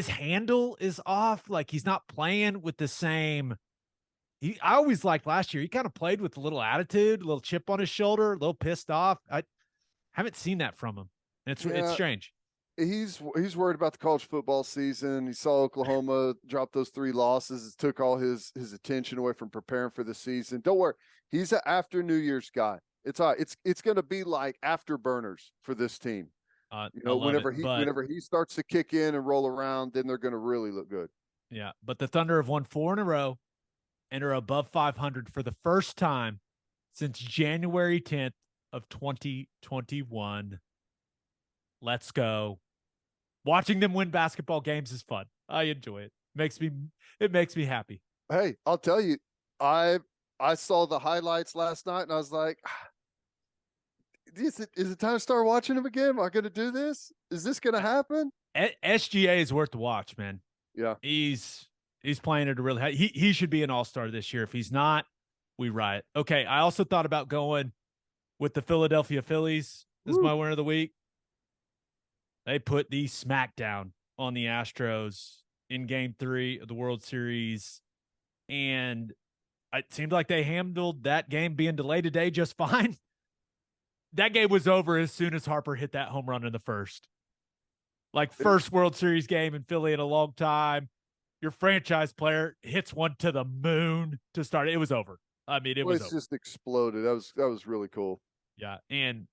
handle is off. Like, he's not playing with the same. I always liked last year. He kind of played with a little attitude, a little chip on his shoulder, a little pissed off. I haven't seen that from him. It's strange. He's worried about the college football season. He saw Oklahoma drop those 3 losses. It took all his attention away from preparing for the season. Don't worry. He's an after New Year's guy. It's all right. It's going to be like afterburners for this team. Whenever he starts to kick in and roll around, then they're going to really look good. Yeah, but the Thunder have won 4 in a row and are above 500 for the first time since January 10th of 2021. Let's go. Watching them win basketball games is fun. I enjoy it. It makes me happy. Hey, I'll tell you, I saw the highlights last night and I was like, is it time to start watching him again? Am I going to do this? Is this going to happen? SGA is worth the watch, man. Yeah. He's playing at a really high. He should be an all-star this year. If he's not, we riot. Okay, I also thought about going with the Philadelphia Phillies as my winner of the week. They put the smackdown on the Astros in Game 3 of the World Series, and it seemed like they handled that game being delayed today just fine. That game was over as soon as Harper hit that home run in the first. Like, first World Series game in Philly in a long time. Your franchise player hits one to the moon to start. It was over. I mean, it was over. Just exploded. That was really cool. Yeah, and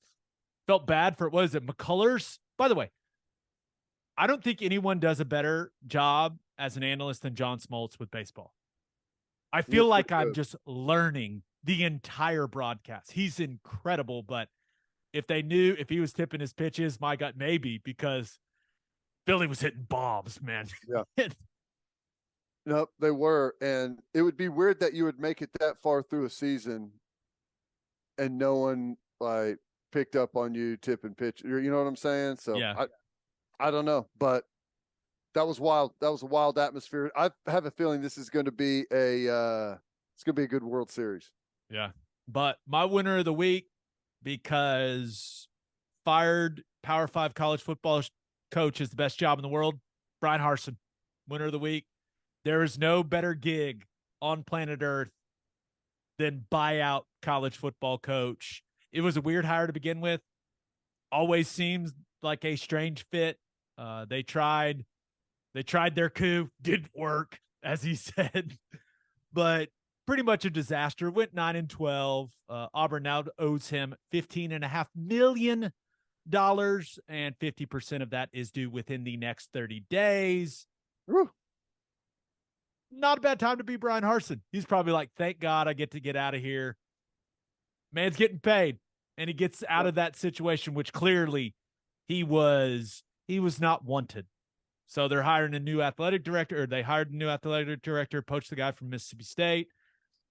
felt bad for, what is it, McCullers? By the way, I don't think anyone does a better job as an analyst than John Smoltz with baseball. I feel like I'm just learning the entire broadcast. He's incredible, but if he was tipping his pitches, my gut, maybe, because Philly was hitting bombs, man. Yeah. No, they were. And it would be weird that you would make it that far through a season and no one like picked up on you tipping pitch. You know what I'm saying? So yeah. I don't know, but that was wild. That was a wild atmosphere. I have a feeling this is going to be a good World Series. Yeah. But my winner of the week, because fired Power 5 college football coach is the best job in the world, Bryan Harsin, winner of the week. There is no better gig on planet Earth than buyout college football coach. It was a weird hire to begin with. Always seems like a strange fit. They tried their coup, didn't work, as he said, but pretty much a disaster. Went 9-12. Auburn now owes him $15.5 million, and 50% of that is due within the next 30 days. Woo. Not a bad time to be Bryan Harsin. He's probably like, thank God I get to get out of here. Man's getting paid, and he gets out of that situation, which clearly he was not wanted. So they're hiring a new athletic director, or they hired a new athletic director, poached the guy from Mississippi State,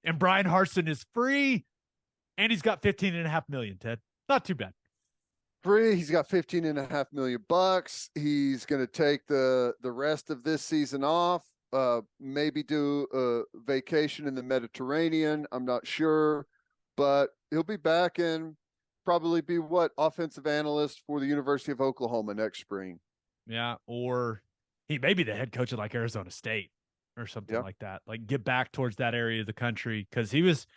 and Bryan Harsin is free, and he's got $15.5 million, Ted. Not too bad. free. He's got $15.5 million. He's going to take the rest of this season off. Maybe do a vacation in the Mediterranean. I'm not sure, but he'll be back and probably be offensive analyst for the University of Oklahoma next spring. Yeah, or he may be the head coach of like Arizona State or something like that. Like get back towards that area of the country because he was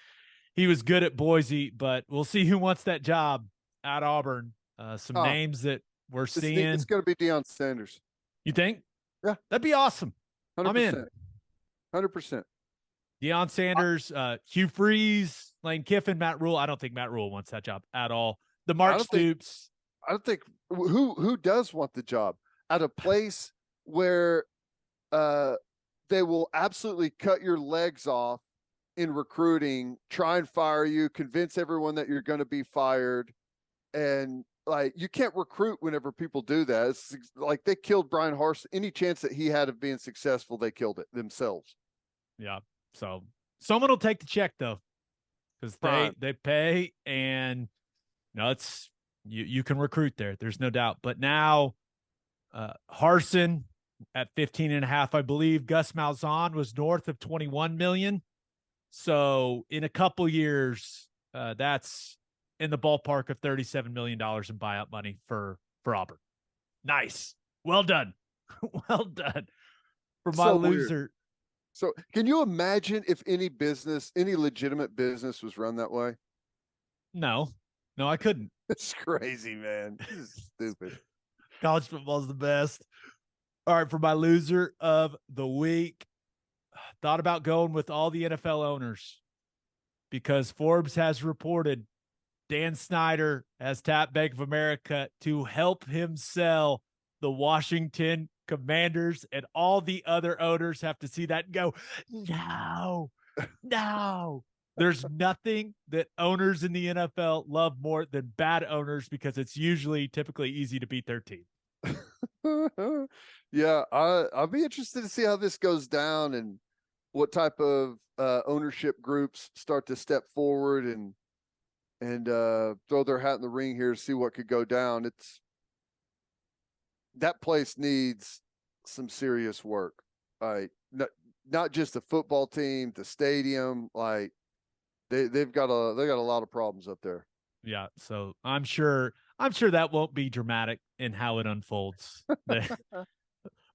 good at Boise, but we'll see who wants that job at Auburn. Some names that we're seeing. It's going to be Deion Sanders. You think? Yeah, that'd be awesome. 100%. I'm in. 100%. Deion Sanders, Hugh Freeze, Lane Kiffin, Matt Rule. I don't think Matt Rule wants that job at all. The Mark Stoops. I don't think who does want the job at a place where they will absolutely cut your legs off in recruiting, try and fire you, convince everyone that you're going to be fired. And like, you can't recruit whenever people do that. It's like they killed Bryan Harsin. Any chance that he had of being successful, they killed it themselves. Yeah. So someone will take the check though, because they pay, and it's you can recruit there. There's no doubt. But now Harsin at 15.5, I believe. Gus Malzahn was north of 21 million. So in a couple years, that's in the ballpark of $37 million in buyout money for Auburn. Nice. Well done. Well done. For my loser. Weird. So can you imagine if any legitimate business was run that way? No, I couldn't. It's crazy, man. This is stupid. College football is the best. All right. For my loser of the week, thought about going with all the NFL owners because Forbes has reported Dan Snyder has tapped Bank of America to help him sell the Washington Commanders, and all the other owners have to see that and go, no. There's nothing that owners in the NFL love more than bad owners because it's typically easy to beat their team. Yeah, I'll be interested to see how this goes down and what type of ownership groups start to step forward and throw their hat in the ring here to see what could go down. That place needs some serious work. Like not just the football team, the stadium. Like they've got a lot of problems up there. Yeah, so I'm sure that won't be dramatic in how it unfolds.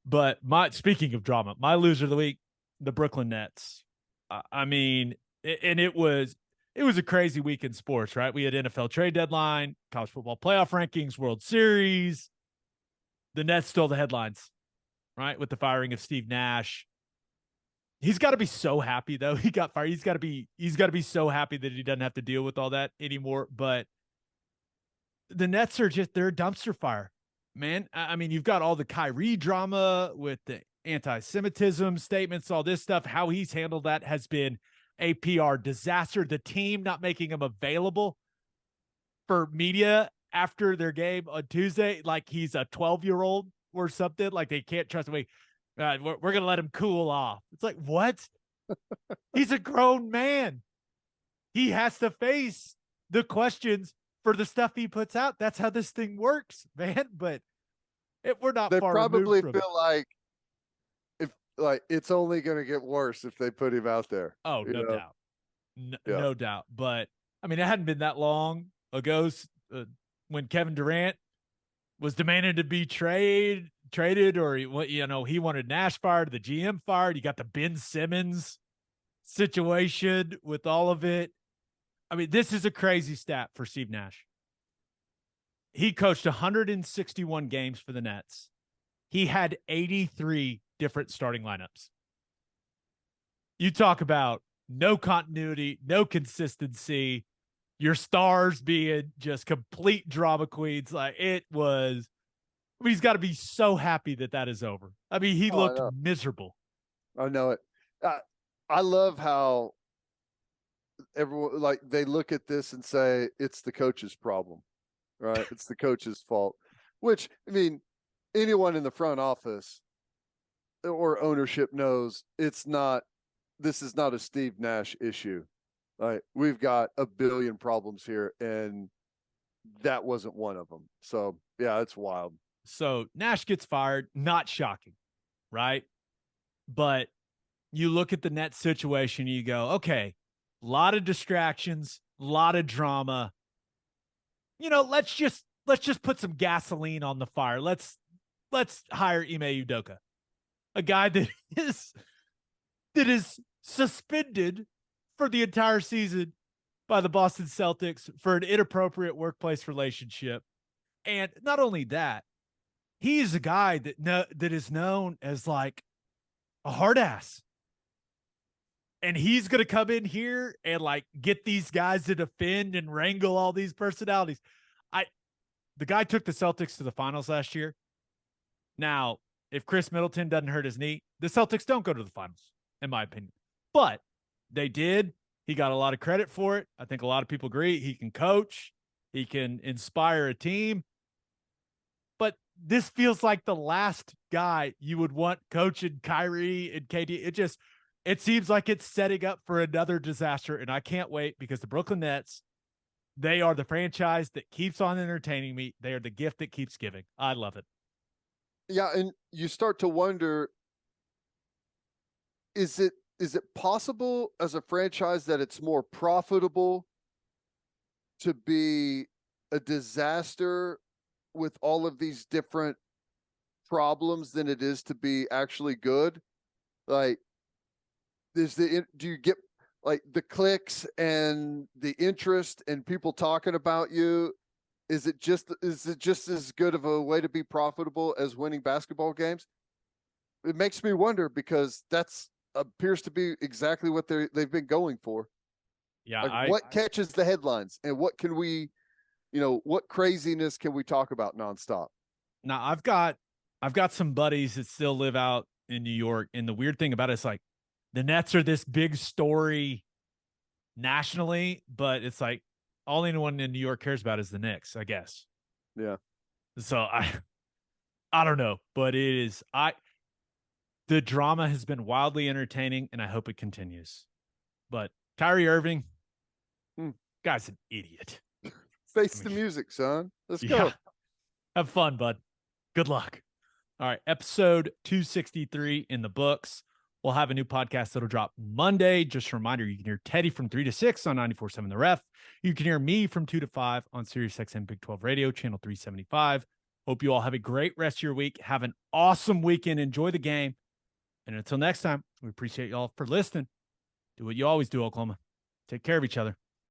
But speaking of drama, my loser of the week, the Brooklyn Nets. I mean, and it was a crazy week in sports, right? We had NFL trade deadline, college football playoff rankings, World Series. The Nets stole the headlines, right? With the firing of Steve Nash. He's got to be so happy though. He got fired. He's got to be so happy that he doesn't have to deal with all that anymore. But the Nets they're a dumpster fire, man. I mean, you've got all the Kyrie drama with the anti-Semitism statements, all this stuff. How he's handled that has been a PR disaster. The team not making him available for media after their game on Tuesday, like he's a 12-year-old or something. Like they can't trust him. We're going to let him cool off. It's like, what? He's a grown man. He has to face the questions for the stuff he puts out. That's how this thing works, man. But we're not they far probably removed from feel like it's only going to get worse if they put him out there. Oh, no doubt. No doubt. But I mean, it hadn't been that long ago when Kevin Durant was demanding to be traded, or he wanted Nash fired, the GM fired. You got the Ben Simmons situation with all of it. I mean, this is a crazy stat for Steve Nash. He coached 161 games for the Nets. He had 83 different starting lineups. You talk about no continuity, no consistency, your stars being just complete drama queens. Like it was, I mean, he's got to be so happy that is over. I mean, he looked miserable. I know it. I love how everyone, like, they look at this and say it's the coach's problem, right? It's the coach's fault, which, I mean, anyone in the front office or ownership knows this is not a Steve Nash issue. Like, we've got a billion problems here, and that wasn't one of them. So yeah, it's wild. So Nash gets fired, not shocking, right? But you look at the Nets situation, you go, okay, a lot of distractions, a lot of drama. Let's just put some gasoline on the fire. Let's hire Ime Udoka, a guy that is suspended for the entire season by the Boston Celtics for an inappropriate workplace relationship. And not only that, he is a guy that is known as like a hard ass. And he's going to come in here and like get these guys to defend and wrangle all these personalities. The guy took the Celtics to the finals last year. Now, if Chris Middleton doesn't hurt his knee, the Celtics don't go to the finals, in my opinion. But they did. He got a lot of credit for it. I think a lot of people agree. He can coach. He can inspire a team. But this feels like the last guy you would want coaching Kyrie and KD. It seems like it's setting up for another disaster, and I can't wait because the Brooklyn Nets, they are the franchise that keeps on entertaining me. They are the gift that keeps giving. I love it. Yeah, and you start to wonder, is it possible as a franchise that it's more profitable to be a disaster with all of these different problems than it is to be actually good? Like, do you get like the clicks and the interest and people talking about you? Is it just as good of a way to be profitable as winning basketball games? It makes me wonder because that's appears to be exactly what they've been going for. Yeah. Like, what catches the headlines and what can we, what craziness can we talk about nonstop? Now I've got some buddies that still live out in New York. And the weird thing about it is like the Nets are this big story nationally, but it's like all anyone in New York cares about is the Knicks, I guess. Yeah. So I don't know, but the drama has been wildly entertaining, and I hope it continues. But Kyrie Irving, guy's an idiot. Face the music, son. Let's go. Have fun, bud. Good luck. All right, episode 263 in the books. We'll have a new podcast that'll drop Monday. Just a reminder, you can hear Teddy from 3 to 6 on 94.7 The Ref. You can hear me from 2 to 5 on SiriusXM Big 12 Radio, channel 375. Hope you all have a great rest of your week. Have an awesome weekend. Enjoy the game. And until next time, we appreciate you all for listening. Do what you always do, Oklahoma. Take care of each other.